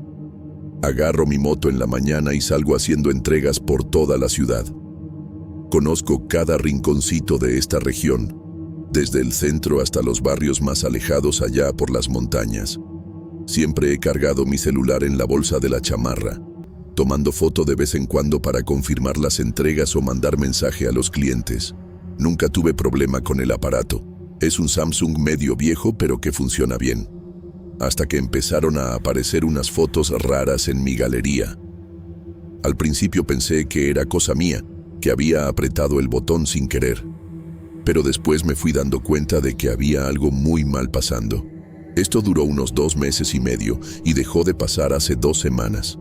Agarro mi moto en la mañana y salgo haciendo entregas por toda la ciudad. Conozco cada rinconcito de esta región, desde el centro hasta los barrios más alejados allá por las montañas. Siempre he cargado mi celular en la bolsa de la chamarra, tomando foto de vez en cuando para confirmar las entregas o mandar mensaje a los clientes. Nunca tuve problema con el aparato. Es un Samsung medio viejo pero que funciona bien. Hasta que empezaron a aparecer unas fotos raras en mi galería. Al principio pensé que era cosa mía, que había apretado el botón sin querer. Pero después me fui dando cuenta de que había algo muy mal pasando. Esto duró unos 2 meses y medio y dejó de pasar hace 2 semanas.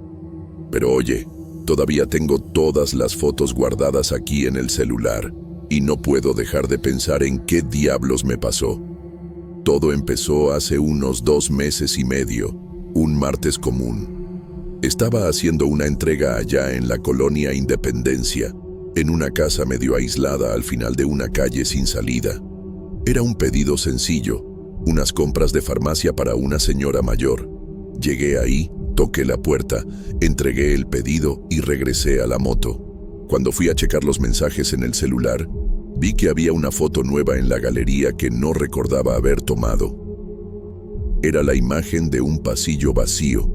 Pero oye, todavía tengo todas las fotos guardadas aquí en el celular y no puedo dejar de pensar en qué diablos me pasó. Todo empezó hace unos 2 meses y medio, un martes común. Estaba haciendo una entrega allá en la colonia Independencia, en una casa medio aislada al final de una calle sin salida. Era un pedido sencillo, unas compras de farmacia para una señora mayor. Llegué ahí, toqué la puerta, entregué el pedido y regresé a la moto. Cuando fui a checar los mensajes en el celular, vi que había una foto nueva en la galería que no recordaba haber tomado. Era la imagen de un pasillo vacío,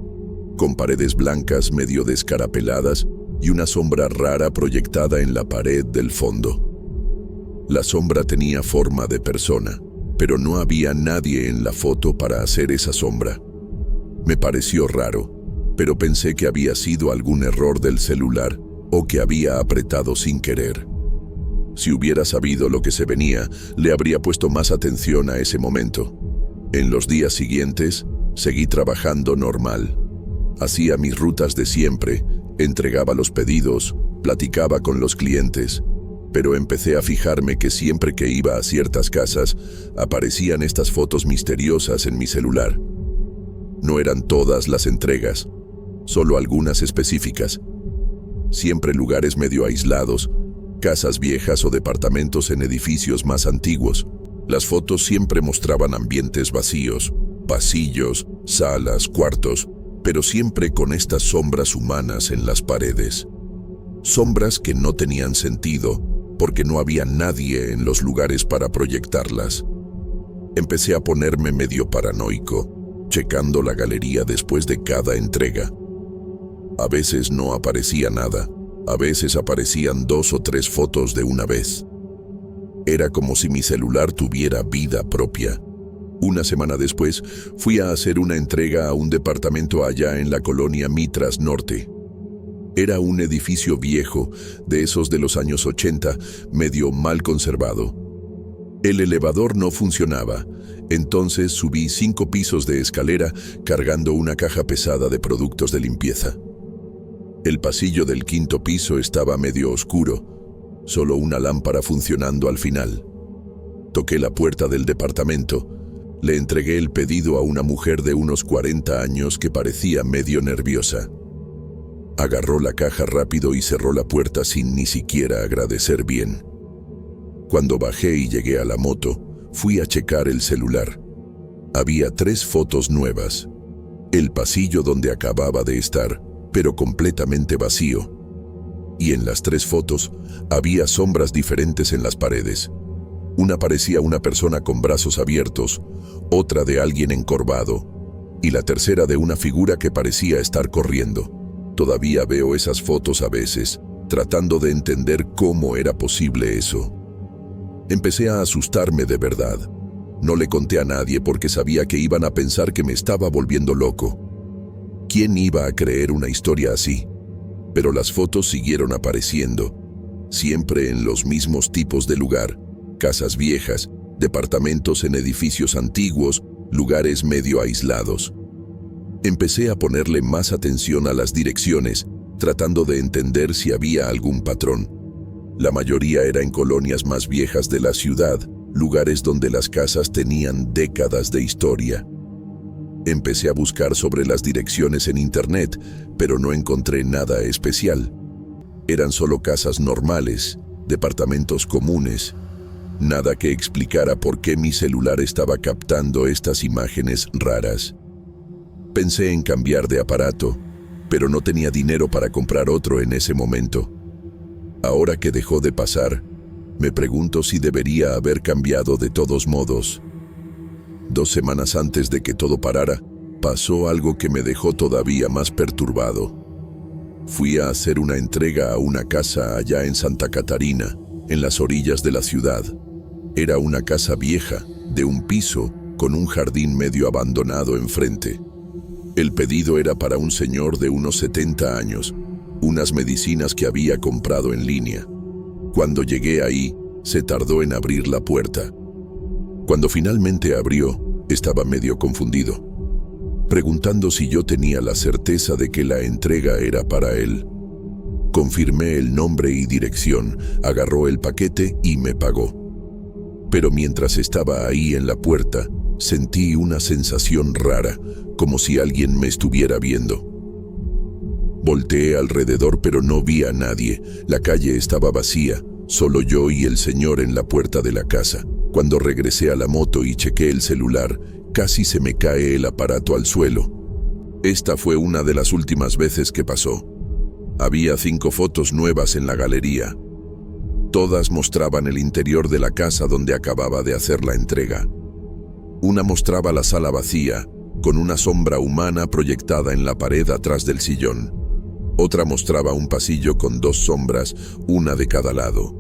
con paredes blancas medio descarapeladas y una sombra rara proyectada en la pared del fondo. La sombra tenía forma de persona, pero no había nadie en la foto para hacer esa sombra. Me pareció raro, pero pensé que había sido algún error del celular o que había apretado sin querer. Si hubiera sabido lo que se venía, le habría puesto más atención a ese momento. En los días siguientes, seguí trabajando normal. Hacía mis rutas de siempre, entregaba los pedidos, platicaba con los clientes, pero empecé a fijarme que siempre que iba a ciertas casas, aparecían estas fotos misteriosas en mi celular. No eran todas las entregas, solo algunas específicas. Siempre lugares medio aislados, casas viejas o departamentos en edificios más antiguos. Las fotos siempre mostraban ambientes vacíos, pasillos, salas, cuartos, pero siempre con estas sombras humanas en las paredes. Sombras que no tenían sentido, porque no había nadie en los lugares para proyectarlas. Empecé a ponerme medio paranoico, checando la galería después de cada entrega. A veces no aparecía nada, A veces aparecían 2 o 3 fotos de una vez. Era como si mi celular tuviera vida propia. Una semana después, fui a hacer una entrega a un departamento allá en la colonia Mitras Norte. Era un edificio viejo, de esos de los años 80, medio mal conservado. El elevador no funcionaba, entonces subí 5 pisos de escalera cargando una caja pesada de productos de limpieza. El pasillo del 5º piso estaba medio oscuro, solo una lámpara funcionando al final. Toqué la puerta del departamento. Le entregué el pedido a una mujer de unos 40 años que parecía medio nerviosa. Agarró la caja rápido y cerró la puerta sin ni siquiera agradecer bien. Cuando bajé y llegué a la moto, fui a checar el celular. Había 3 fotos nuevas. El pasillo donde acababa de estar, pero completamente vacío. Y en las 3 fotos había sombras diferentes en las paredes. Una parecía una persona con brazos abiertos, otra de alguien encorvado, y la tercera de una figura que parecía estar corriendo. Todavía veo esas fotos a veces, tratando de entender cómo era posible eso. Empecé a asustarme de verdad. No le conté a nadie porque sabía que iban a pensar que me estaba volviendo loco. ¿Quién iba a creer una historia así? Pero las fotos siguieron apareciendo, siempre en los mismos tipos de lugar: casas viejas, departamentos en edificios antiguos, lugares medio aislados. Empecé a ponerle más atención a las direcciones, tratando de entender si había algún patrón. La mayoría era en colonias más viejas de la ciudad, lugares donde las casas tenían décadas de historia. Empecé a buscar sobre las direcciones en internet, pero no encontré nada especial. Eran solo casas normales, departamentos comunes. Nada que explicara por qué mi celular estaba captando estas imágenes raras. Pensé en cambiar de aparato, pero no tenía dinero para comprar otro en ese momento. Ahora que dejó de pasar, me pregunto si debería haber cambiado de todos modos. 2 semanas antes de que todo parara, pasó algo que me dejó todavía más perturbado. Fui a hacer una entrega a una casa allá en Santa Catarina, en las orillas de la ciudad. Era una casa vieja, de un piso, con un jardín medio abandonado enfrente. El pedido era para un señor de unos 70 años, unas medicinas que había comprado en línea. Cuando llegué ahí, se tardó en abrir la puerta. Cuando finalmente abrió, estaba medio confundido, preguntando si yo tenía la certeza de que la entrega era para él. Confirmé el nombre y dirección, agarró el paquete y me pagó. Pero mientras estaba ahí en la puerta, sentí una sensación rara, como si alguien me estuviera viendo. Volteé alrededor pero no vi a nadie. La calle estaba vacía, solo yo y el señor en la puerta de la casa. Cuando regresé a la moto y chequé el celular, casi se me cae el aparato al suelo. Esta fue una de las últimas veces que pasó. Había 5 fotos nuevas en la galería. Todas mostraban el interior de la casa donde acababa de hacer la entrega. Una mostraba la sala vacía, con una sombra humana proyectada en la pared atrás del sillón. Otra mostraba un pasillo con 2 sombras, una de cada lado.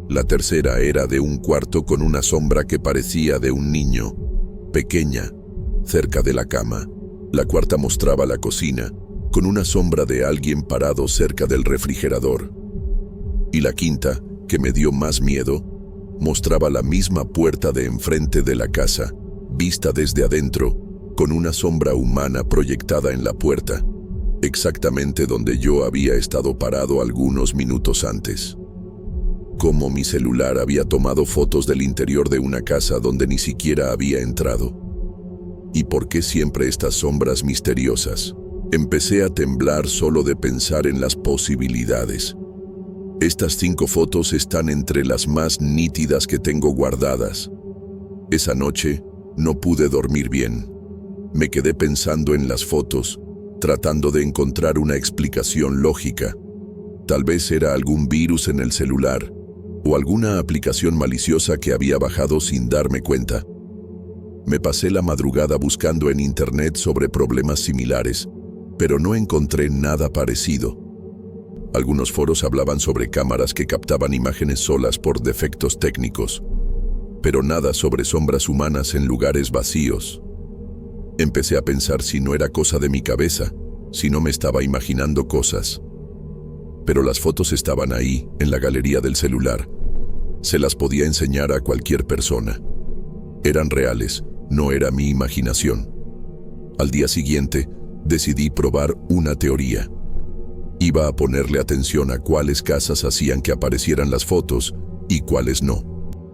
La tercera era de un cuarto con una sombra que parecía de un niño, pequeña, cerca de la cama. La cuarta mostraba la cocina, con una sombra de alguien parado cerca del refrigerador. Y la quinta, que me dio más miedo, mostraba la misma puerta de enfrente de la casa, vista desde adentro, con una sombra humana proyectada en la puerta, exactamente donde yo había estado parado algunos minutos antes. Como mi celular había tomado fotos del interior de una casa donde ni siquiera había entrado. ¿Y por qué siempre estas sombras misteriosas? Empecé a temblar solo de pensar en las posibilidades. Estas 5 fotos están entre las más nítidas que tengo guardadas. Esa noche no pude dormir bien. Me quedé pensando en las fotos, tratando de encontrar una explicación lógica. Tal vez era algún virus en el celular o alguna aplicación maliciosa que había bajado sin darme cuenta. Me pasé la madrugada buscando en internet sobre problemas similares, pero no encontré nada parecido. Algunos foros hablaban sobre cámaras que captaban imágenes solas por defectos técnicos, pero nada sobre sombras humanas en lugares vacíos. Empecé a pensar si no era cosa de mi cabeza, si no me estaba imaginando cosas. Pero las fotos estaban ahí, en la galería del celular. Se las podía enseñar a cualquier persona. Eran reales, no era mi imaginación. Al día siguiente, decidí probar una teoría. Iba a ponerle atención a cuáles casas hacían que aparecieran las fotos y cuáles no.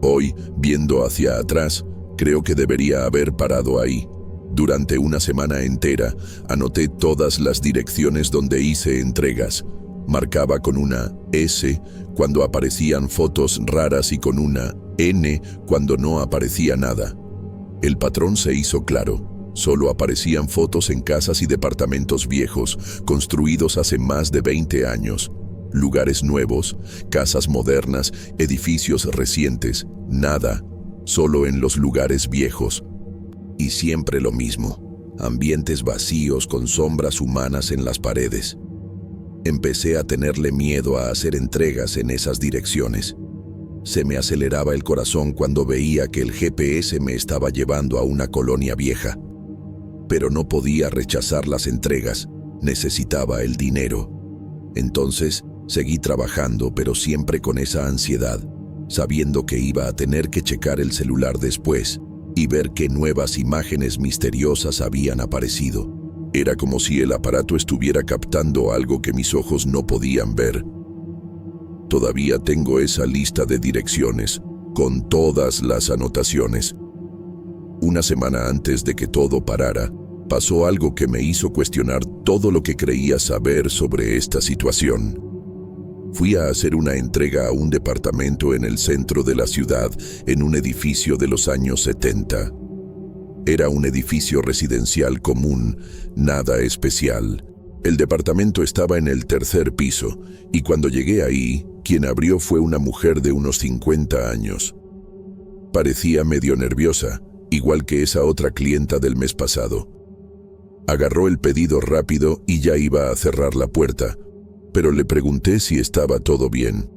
Hoy, viendo hacia atrás, creo que debería haber parado ahí. Durante una semana entera, anoté todas las direcciones donde hice entregas. Marcaba con una S cuando aparecían fotos raras y con una N cuando no aparecía nada. El patrón se hizo claro. Solo aparecían fotos en casas y departamentos viejos, construidos hace más de 20 años. Lugares nuevos, casas modernas, edificios recientes, nada, solo en los lugares viejos. Y siempre lo mismo, ambientes vacíos con sombras humanas en las paredes. Empecé a tenerle miedo a hacer entregas en esas direcciones. Se me aceleraba el corazón cuando veía que el GPS me estaba llevando a una colonia vieja. Pero no podía rechazar las entregas, necesitaba el dinero. Entonces, seguí trabajando, pero siempre con esa ansiedad, sabiendo que iba a tener que checar el celular después y ver qué nuevas imágenes misteriosas habían aparecido. Era como si el aparato estuviera captando algo que mis ojos no podían ver. Todavía tengo esa lista de direcciones, con todas las anotaciones. Una semana antes de que todo parara, pasó algo que me hizo cuestionar todo lo que creía saber sobre esta situación. Fui a hacer una entrega a un departamento en el centro de la ciudad, en un edificio de los años 70. Era un edificio residencial común, nada especial. El departamento estaba en el tercer piso, y cuando llegué ahí, quien abrió fue una mujer de unos 50 años. Parecía medio nerviosa, igual que esa otra clienta del mes pasado. Agarró el pedido rápido y ya iba a cerrar la puerta, pero le pregunté si estaba todo bien.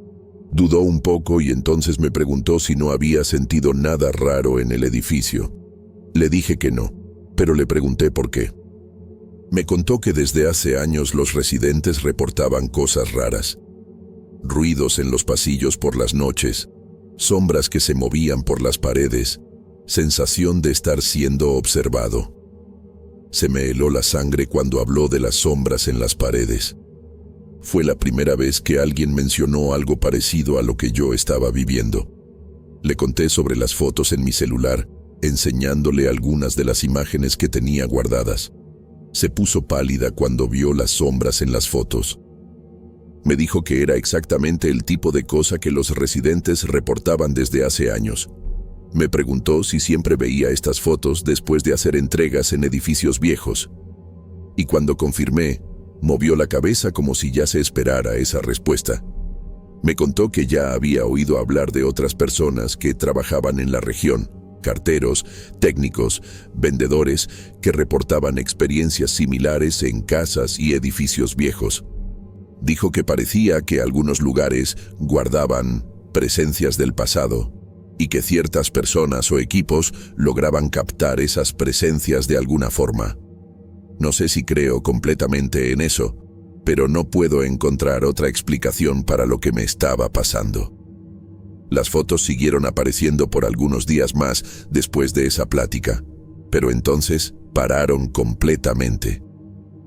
Dudó un poco y entonces me preguntó si no había sentido nada raro en el edificio. Le dije que no, pero le pregunté por qué. Me contó que desde hace años los residentes reportaban cosas raras. Ruidos en los pasillos por las noches, sombras que se movían por las paredes, sensación de estar siendo observado. Se me heló la sangre cuando habló de las sombras en las paredes. Fue la primera vez que alguien mencionó algo parecido a lo que yo estaba viviendo. Le conté sobre las fotos en mi celular, enseñándole algunas de las imágenes que tenía guardadas. Se puso pálida cuando vio las sombras en las fotos. Me dijo que era exactamente el tipo de cosa que los residentes reportaban desde hace años. Me preguntó si siempre veía estas fotos después de hacer entregas en edificios viejos. Y cuando confirmé, movió la cabeza como si ya se esperara esa respuesta. Me contó que ya había oído hablar de otras personas que trabajaban en la región, carteros, técnicos, vendedores, que reportaban experiencias similares en casas y edificios viejos. Dijo que parecía que algunos lugares guardaban presencias del pasado y que ciertas personas o equipos lograban captar esas presencias de alguna forma. No sé si creo completamente en eso, pero no puedo encontrar otra explicación para lo que me estaba pasando. Las fotos siguieron apareciendo por algunos días más después de esa plática, pero entonces pararon completamente.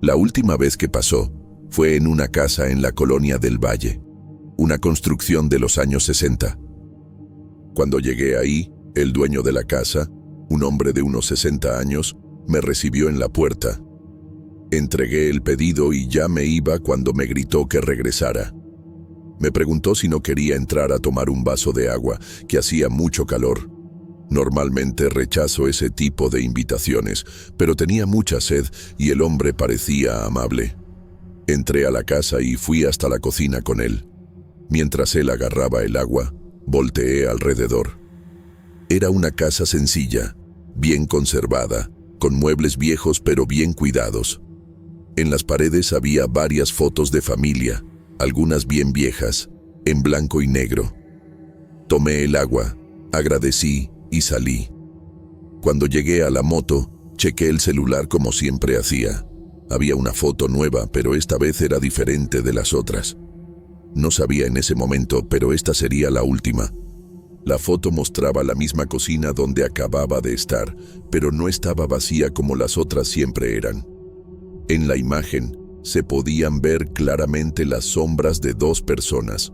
La última vez que pasó fue en una casa en la colonia del Valle, una construcción de los años 60. Cuando llegué ahí, el dueño de la casa, un hombre de unos 60 años, me recibió en la puerta. Entregué el pedido y ya me iba cuando me gritó que regresara. Me preguntó si no quería entrar a tomar un vaso de agua, que hacía mucho calor. Normalmente rechazo ese tipo de invitaciones, pero tenía mucha sed y el hombre parecía amable. Entré a la casa y fui hasta la cocina con él. Mientras él agarraba el agua, volteé alrededor. Era una casa sencilla, bien conservada, con muebles viejos pero bien cuidados. En las paredes había varias fotos de familia, algunas bien viejas, en blanco y negro. Tomé el agua, agradecí y salí. Cuando llegué a la moto, chequé el celular como siempre hacía. Había una foto nueva, pero esta vez era diferente de las otras. No sabía en ese momento, pero esta sería la última. La foto mostraba la misma cocina donde acababa de estar, pero no estaba vacía como las otras siempre eran. En la imagen, se podían ver claramente las sombras de dos personas,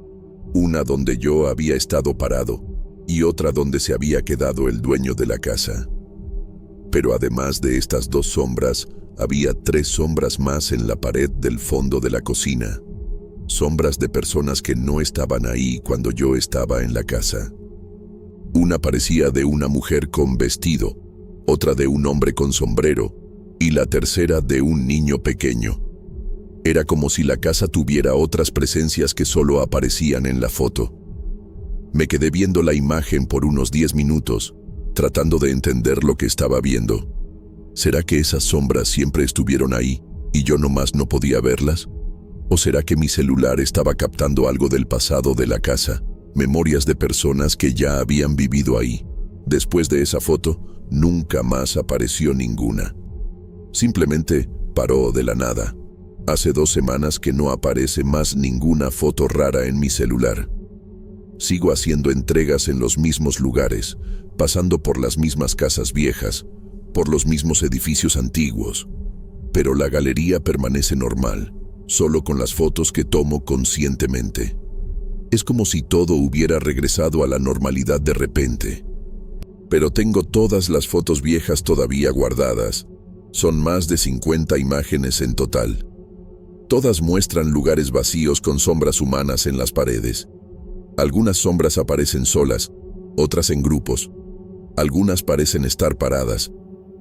una donde yo había estado parado y otra donde se había quedado el dueño de la casa. Pero además de estas dos sombras, había 3 sombras más en la pared del fondo de la cocina. Sombras de personas que no estaban ahí cuando yo estaba en la casa. Una parecía de una mujer con vestido, otra de un hombre con sombrero y la tercera de un niño pequeño. Era como si la casa tuviera otras presencias que solo aparecían en la foto. Me quedé viendo la imagen por unos 10 minutos, tratando de entender lo que estaba viendo. ¿Será que esas sombras siempre estuvieron ahí y yo nomás no podía verlas? ¿O será que mi celular estaba captando algo del pasado de la casa, memorias de personas que ya habían vivido ahí? Después de esa foto, nunca más apareció ninguna. Simplemente paró de la nada. Hace 2 semanas que no aparece más ninguna foto rara en mi celular. Sigo haciendo entregas en los mismos lugares, pasando por las mismas casas viejas, por los mismos edificios antiguos. Pero la galería permanece normal, solo con las fotos que tomo conscientemente. Es como si todo hubiera regresado a la normalidad de repente. Pero tengo todas las fotos viejas todavía guardadas. Son más de 50 imágenes en total. Todas muestran lugares vacíos con sombras humanas en las paredes. Algunas sombras aparecen solas, otras en grupos. Algunas parecen estar paradas,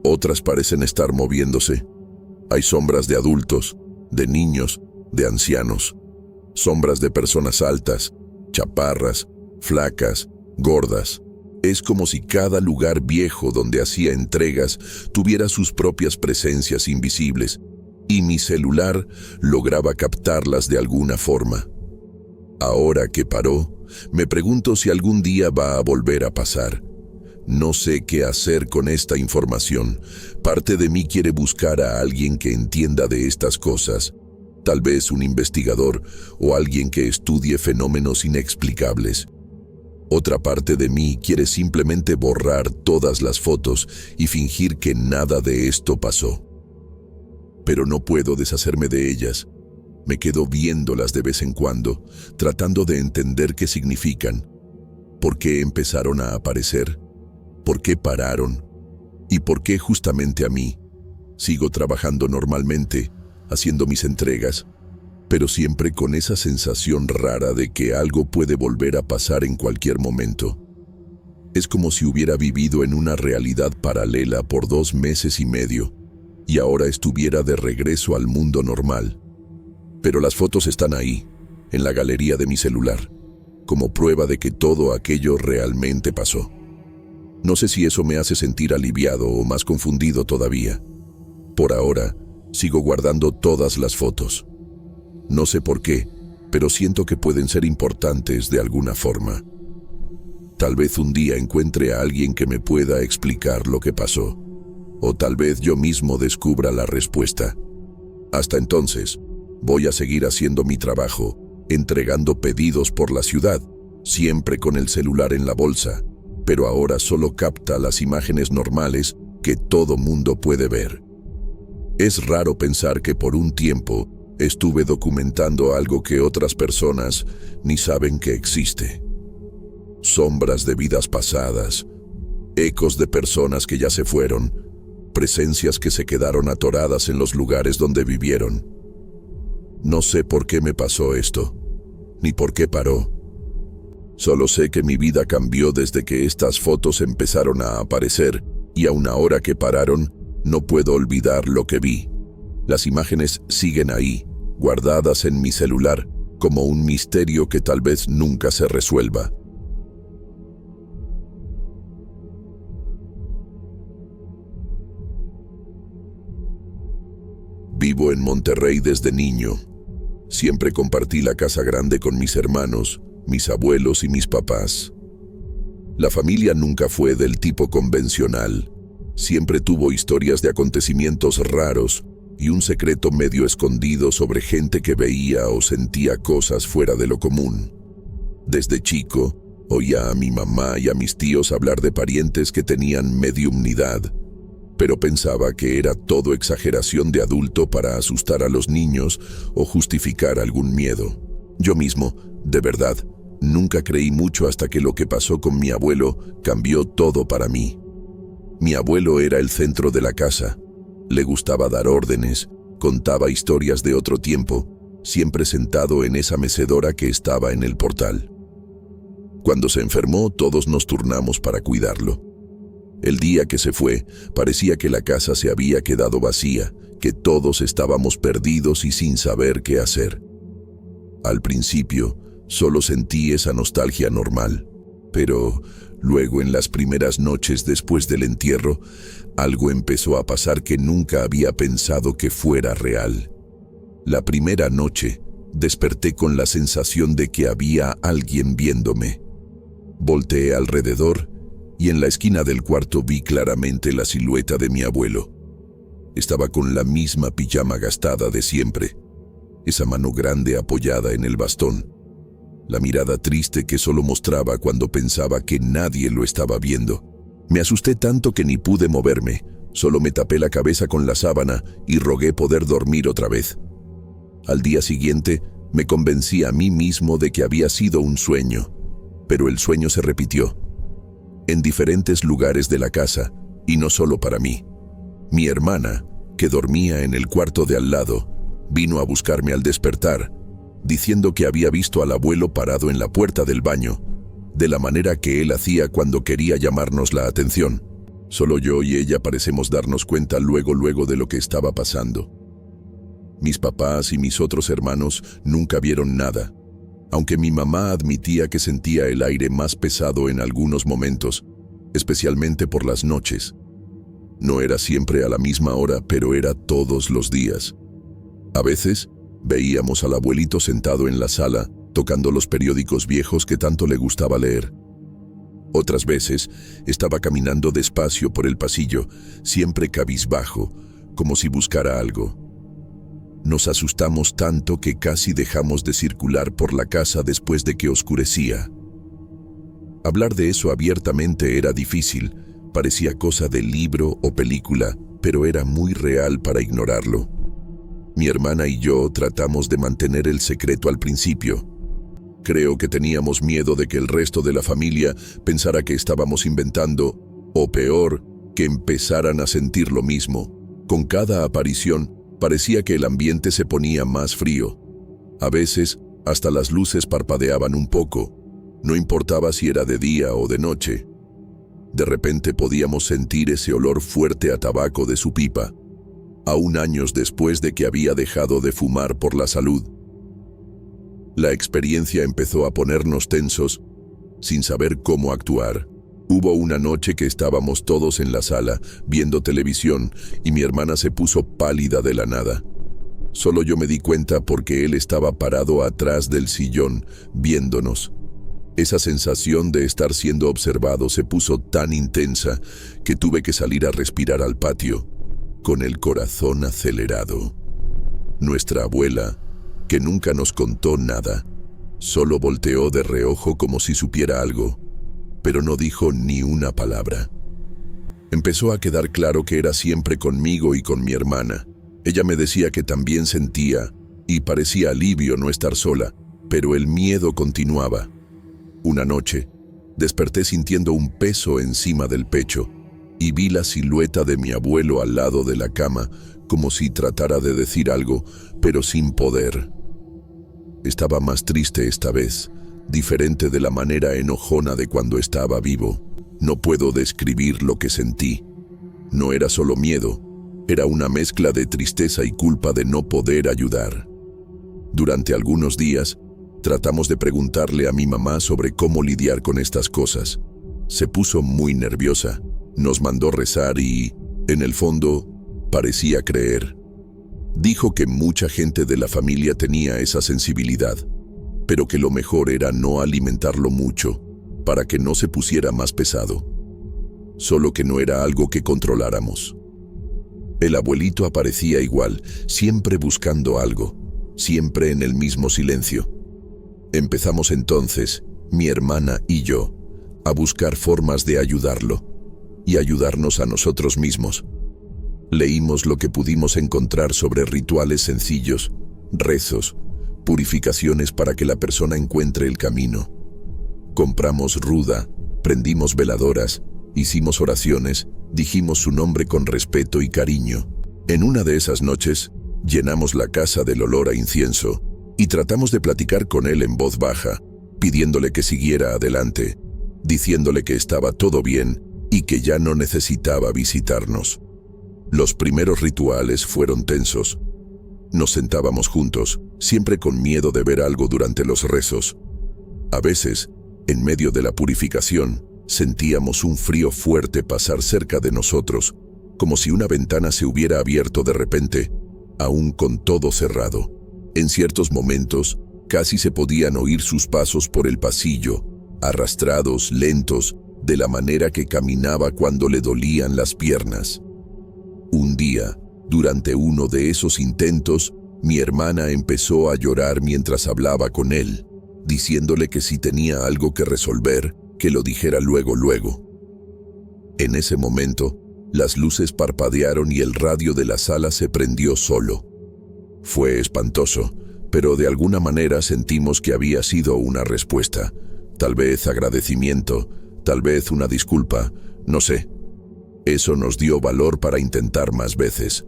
otras parecen estar moviéndose. Hay sombras de adultos, de niños, de ancianos. Sombras de personas altas, chaparras, flacas, gordas. Es como si cada lugar viejo donde hacía entregas tuviera sus propias presencias invisibles, y mi celular lograba captarlas de alguna forma. Ahora que paró, me pregunto si algún día va a volver a pasar. No sé qué hacer con esta información. Parte de mí quiere buscar a alguien que entienda de estas cosas, tal vez un investigador o alguien que estudie fenómenos inexplicables. Otra parte de mí quiere simplemente borrar todas las fotos y fingir que nada de esto pasó. Pero no puedo deshacerme de ellas. Me quedo viéndolas de vez en cuando, tratando de entender qué significan, por qué empezaron a aparecer, por qué pararon y por qué justamente a mí. Sigo trabajando normalmente, haciendo mis entregas, pero siempre con esa sensación rara de que algo puede volver a pasar en cualquier momento. Es como si hubiera vivido en una realidad paralela por 2 meses y medio, y ahora estuviera de regreso al mundo normal. Pero las fotos están ahí, en la galería de mi celular, como prueba de que todo aquello realmente pasó. No sé si eso me hace sentir aliviado o más confundido todavía. Por ahora, sigo guardando todas las fotos. No sé por qué, pero siento que pueden ser importantes de alguna forma. Tal vez un día encuentre a alguien que me pueda explicar lo que pasó, o tal vez yo mismo descubra la respuesta. Hasta entonces, voy a seguir haciendo mi trabajo, entregando pedidos por la ciudad, siempre con el celular en la bolsa, pero ahora solo capta las imágenes normales que todo mundo puede ver. Es raro pensar que por un tiempo estuve documentando algo que otras personas ni saben que existe. Sombras de vidas pasadas, ecos de personas que ya se fueron, presencias que se quedaron atoradas en los lugares donde vivieron. No sé por qué me pasó esto, ni por qué paró. Solo sé que mi vida cambió desde que estas fotos empezaron a aparecer, y aun ahora que pararon, no puedo olvidar lo que vi. Las imágenes siguen ahí, guardadas en mi celular, como un misterio que tal vez nunca se resuelva. Vivo en Monterrey desde niño. Siempre compartí la casa grande con mis hermanos, mis abuelos y mis papás. La familia nunca fue del tipo convencional. Siempre tuvo historias de acontecimientos raros y un secreto medio escondido sobre gente que veía o sentía cosas fuera de lo común. Desde chico, oía a mi mamá y a mis tíos hablar de parientes que tenían mediumnidad, pero pensaba que era todo exageración de adulto para asustar a los niños o justificar algún miedo. Yo mismo, de verdad, nunca creí mucho hasta que lo que pasó con mi abuelo cambió todo para mí. Mi abuelo era el centro de la casa. Le gustaba dar órdenes, contaba historias de otro tiempo, siempre sentado en esa mecedora que estaba en el portal. Cuando se enfermó, todos nos turnamos para cuidarlo. El día que se fue, parecía que la casa se había quedado vacía, que todos estábamos perdidos y sin saber qué hacer. Al principio, solo sentí esa nostalgia normal, pero luego, en las primeras noches después del entierro, algo empezó a pasar que nunca había pensado que fuera real. La primera noche, desperté con la sensación de que había alguien viéndome. Volteé alrededor y en la esquina del cuarto vi claramente la silueta de mi abuelo. Estaba con la misma pijama gastada de siempre, esa mano grande apoyada en el bastón, la mirada triste que solo mostraba cuando pensaba que nadie lo estaba viendo. Me asusté tanto que ni pude moverme, solo me tapé la cabeza con la sábana y rogué poder dormir otra vez. Al día siguiente, me convencí a mí mismo de que había sido un sueño, pero el sueño se repitió, en diferentes lugares de la casa, y no solo para mí. Mi hermana, que dormía en el cuarto de al lado, vino a buscarme al despertar, diciendo que había visto al abuelo parado en la puerta del baño, de la manera que él hacía cuando quería llamarnos la atención. Solo yo y ella parecemos darnos cuenta luego de lo que estaba pasando. Mis papás y mis otros hermanos nunca vieron nada, aunque mi mamá admitía que sentía el aire más pesado en algunos momentos, especialmente por las noches. No era siempre a la misma hora, pero era todos los días. A veces, veíamos al abuelito sentado en la sala, tocando los periódicos viejos que tanto le gustaba leer. Otras veces, estaba caminando despacio por el pasillo, siempre cabizbajo, como si buscara algo. Nos asustamos tanto que casi dejamos de circular por la casa después de que oscurecía. Hablar de eso abiertamente era difícil, parecía cosa de libro o película, pero era muy real para ignorarlo. Mi hermana y yo tratamos de mantener el secreto al principio. Creo que teníamos miedo de que el resto de la familia pensara que estábamos inventando, o peor, que empezaran a sentir lo mismo. Con cada aparición, parecía que el ambiente se ponía más frío. A veces, hasta las luces parpadeaban un poco. No importaba si era de día o de noche. De repente podíamos sentir ese olor fuerte a tabaco de su pipa, aún años después de que había dejado de fumar por la salud. La experiencia empezó a ponernos tensos, sin saber cómo actuar. Hubo una noche que estábamos todos en la sala, viendo televisión, y mi hermana se puso pálida de la nada. Solo yo me di cuenta porque él estaba parado atrás del sillón, viéndonos. Esa sensación de estar siendo observado se puso tan intensa que tuve que salir a respirar al patio, con el corazón acelerado. Nuestra abuela, que nunca nos contó nada, solo volteó de reojo como si supiera algo, pero no dijo ni una palabra. Empezó a quedar claro que era siempre conmigo y con mi hermana. Ella me decía que también sentía, y parecía alivio no estar sola, pero el miedo continuaba. Una noche, desperté sintiendo un peso encima del pecho, y vi la silueta de mi abuelo al lado de la cama, como si tratara de decir algo, pero sin poder. Estaba más triste esta vez, diferente de la manera enojona de cuando estaba vivo. No puedo describir lo que sentí. No era solo miedo, era una mezcla de tristeza y culpa de no poder ayudar. Durante algunos días, tratamos de preguntarle a mi mamá sobre cómo lidiar con estas cosas. Se puso muy nerviosa, nos mandó rezar y, en el fondo, parecía creer. Dijo que mucha gente de la familia tenía esa sensibilidad, pero que lo mejor era no alimentarlo mucho para que no se pusiera más pesado. Solo que no era algo que controláramos. El abuelito aparecía igual, siempre buscando algo, siempre en el mismo silencio. Empezamos entonces, mi hermana y yo, a buscar formas de ayudarlo y ayudarnos a nosotros mismos. Leímos lo que pudimos encontrar sobre rituales sencillos, rezos, purificaciones para que la persona encuentre el camino. Compramos ruda, prendimos veladoras, hicimos oraciones, dijimos su nombre con respeto y cariño. En una de esas noches, llenamos la casa del olor a incienso y tratamos de platicar con él en voz baja, pidiéndole que siguiera adelante, diciéndole que estaba todo bien y que ya no necesitaba visitarnos. Los primeros rituales fueron tensos. Nos sentábamos juntos, siempre con miedo de ver algo durante los rezos. A veces, en medio de la purificación, sentíamos un frío fuerte pasar cerca de nosotros, como si una ventana se hubiera abierto de repente, aún con todo cerrado. En ciertos momentos, casi se podían oír sus pasos por el pasillo, arrastrados, lentos, de la manera que caminaba cuando le dolían las piernas. Un día, durante uno de esos intentos, mi hermana empezó a llorar mientras hablaba con él, diciéndole que si tenía algo que resolver, que lo dijera luego. En ese momento, las luces parpadearon y el radio de la sala se prendió solo. Fue espantoso, pero de alguna manera sentimos que había sido una respuesta, tal vez agradecimiento, tal vez una disculpa, no sé. Eso nos dio valor para intentar más veces.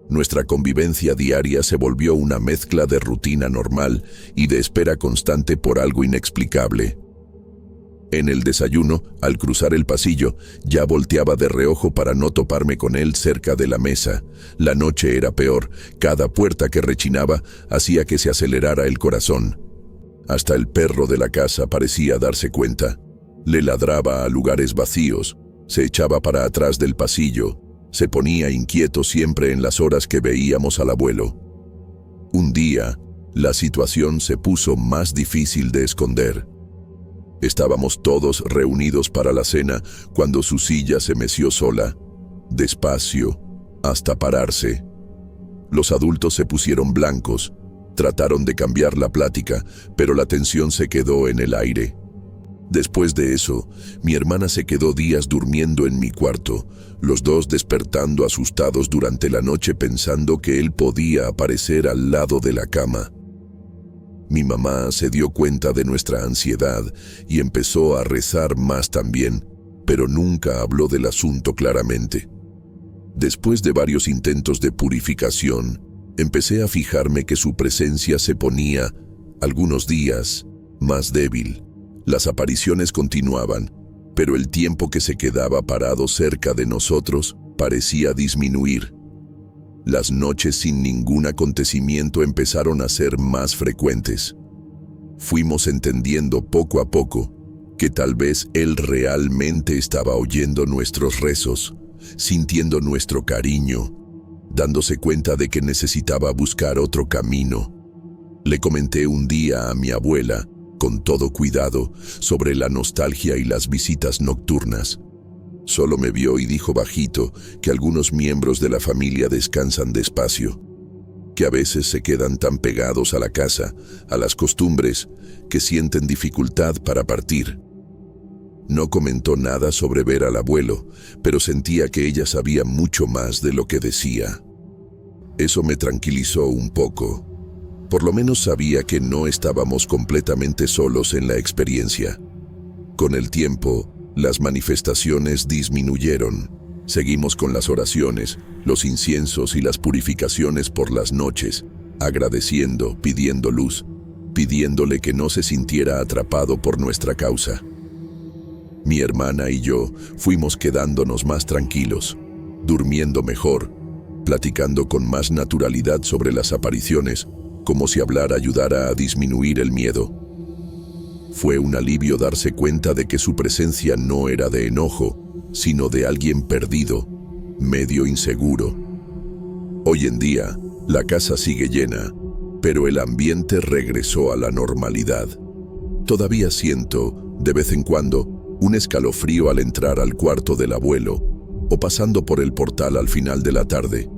Nuestra convivencia diaria se volvió una mezcla de rutina normal y de espera constante por algo inexplicable. En el desayuno, al cruzar el pasillo, ya volteaba de reojo para no toparme con él cerca de la mesa. La noche era peor, cada puerta que rechinaba hacía que se acelerara el corazón. Hasta el perro de la casa parecía darse cuenta. Le ladraba a lugares vacíos, se echaba para atrás del pasillo, se ponía inquieto siempre en las horas que veíamos al abuelo. Un día, la situación se puso más difícil de esconder. Estábamos todos reunidos para la cena cuando su silla se meció sola, despacio, hasta pararse. Los adultos se pusieron blancos, trataron de cambiar la plática, pero la tensión se quedó en el aire. Después de eso, mi hermana se quedó días durmiendo en mi cuarto, los dos despertando asustados durante la noche pensando que él podía aparecer al lado de la cama. Mi mamá se dio cuenta de nuestra ansiedad y empezó a rezar más también, pero nunca habló del asunto claramente. Después de varios intentos de purificación, empecé a fijarme que su presencia se ponía, algunos días, más débil. Las apariciones continuaban, pero el tiempo que se quedaba parado cerca de nosotros parecía disminuir. Las noches sin ningún acontecimiento empezaron a ser más frecuentes. Fuimos entendiendo poco a poco que tal vez él realmente estaba oyendo nuestros rezos, sintiendo nuestro cariño, dándose cuenta de que necesitaba buscar otro camino. Le comenté un día a mi abuela, con todo cuidado, sobre la nostalgia y las visitas nocturnas. Solo me vio y dijo bajito que algunos miembros de la familia descansan despacio, que a veces se quedan tan pegados a la casa, a las costumbres, que sienten dificultad para partir. No comentó nada sobre ver al abuelo, pero sentía que ella sabía mucho más de lo que decía. Eso me tranquilizó un poco. Por lo menos sabía que no estábamos completamente solos en la experiencia. Con el tiempo, las manifestaciones disminuyeron. Seguimos con las oraciones, los inciensos y las purificaciones por las noches, agradeciendo, pidiendo luz, pidiéndole que no se sintiera atrapado por nuestra causa. Mi hermana y yo fuimos quedándonos más tranquilos, durmiendo mejor, platicando con más naturalidad sobre las apariciones, como si hablar ayudara a disminuir el miedo. Fue un alivio darse cuenta de que su presencia no era de enojo, sino de alguien perdido, medio inseguro. Hoy en día, La casa sigue llena, pero el ambiente regresó a la normalidad. Todavía siento, de vez en cuando, un escalofrío al entrar al cuarto del abuelo o pasando por el portal al final de la tarde,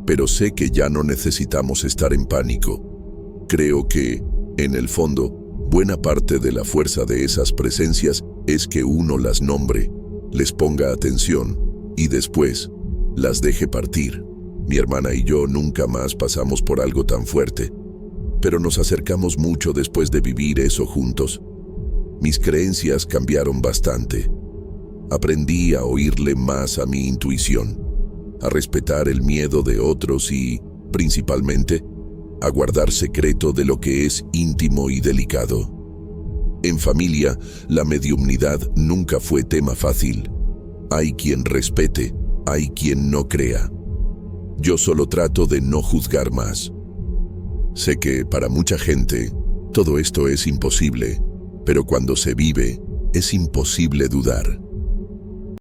pero sé que ya no necesitamos estar en pánico. Creo que, en el fondo, buena parte de la fuerza de esas presencias es que uno las nombre, les ponga atención y después las deje partir. Mi hermana y yo nunca más pasamos por algo tan fuerte, pero nos acercamos mucho después de vivir eso juntos. Mis creencias cambiaron bastante. Aprendí a oírle más a mi intuición, a respetar el miedo de otros y, principalmente, a guardar secreto de lo que es íntimo y delicado. En familia, la mediumnidad nunca fue tema fácil. Hay quien respete, hay quien no crea. Yo solo trato de no juzgar más. Sé que para mucha gente todo esto es imposible, pero cuando se vive, es imposible dudar.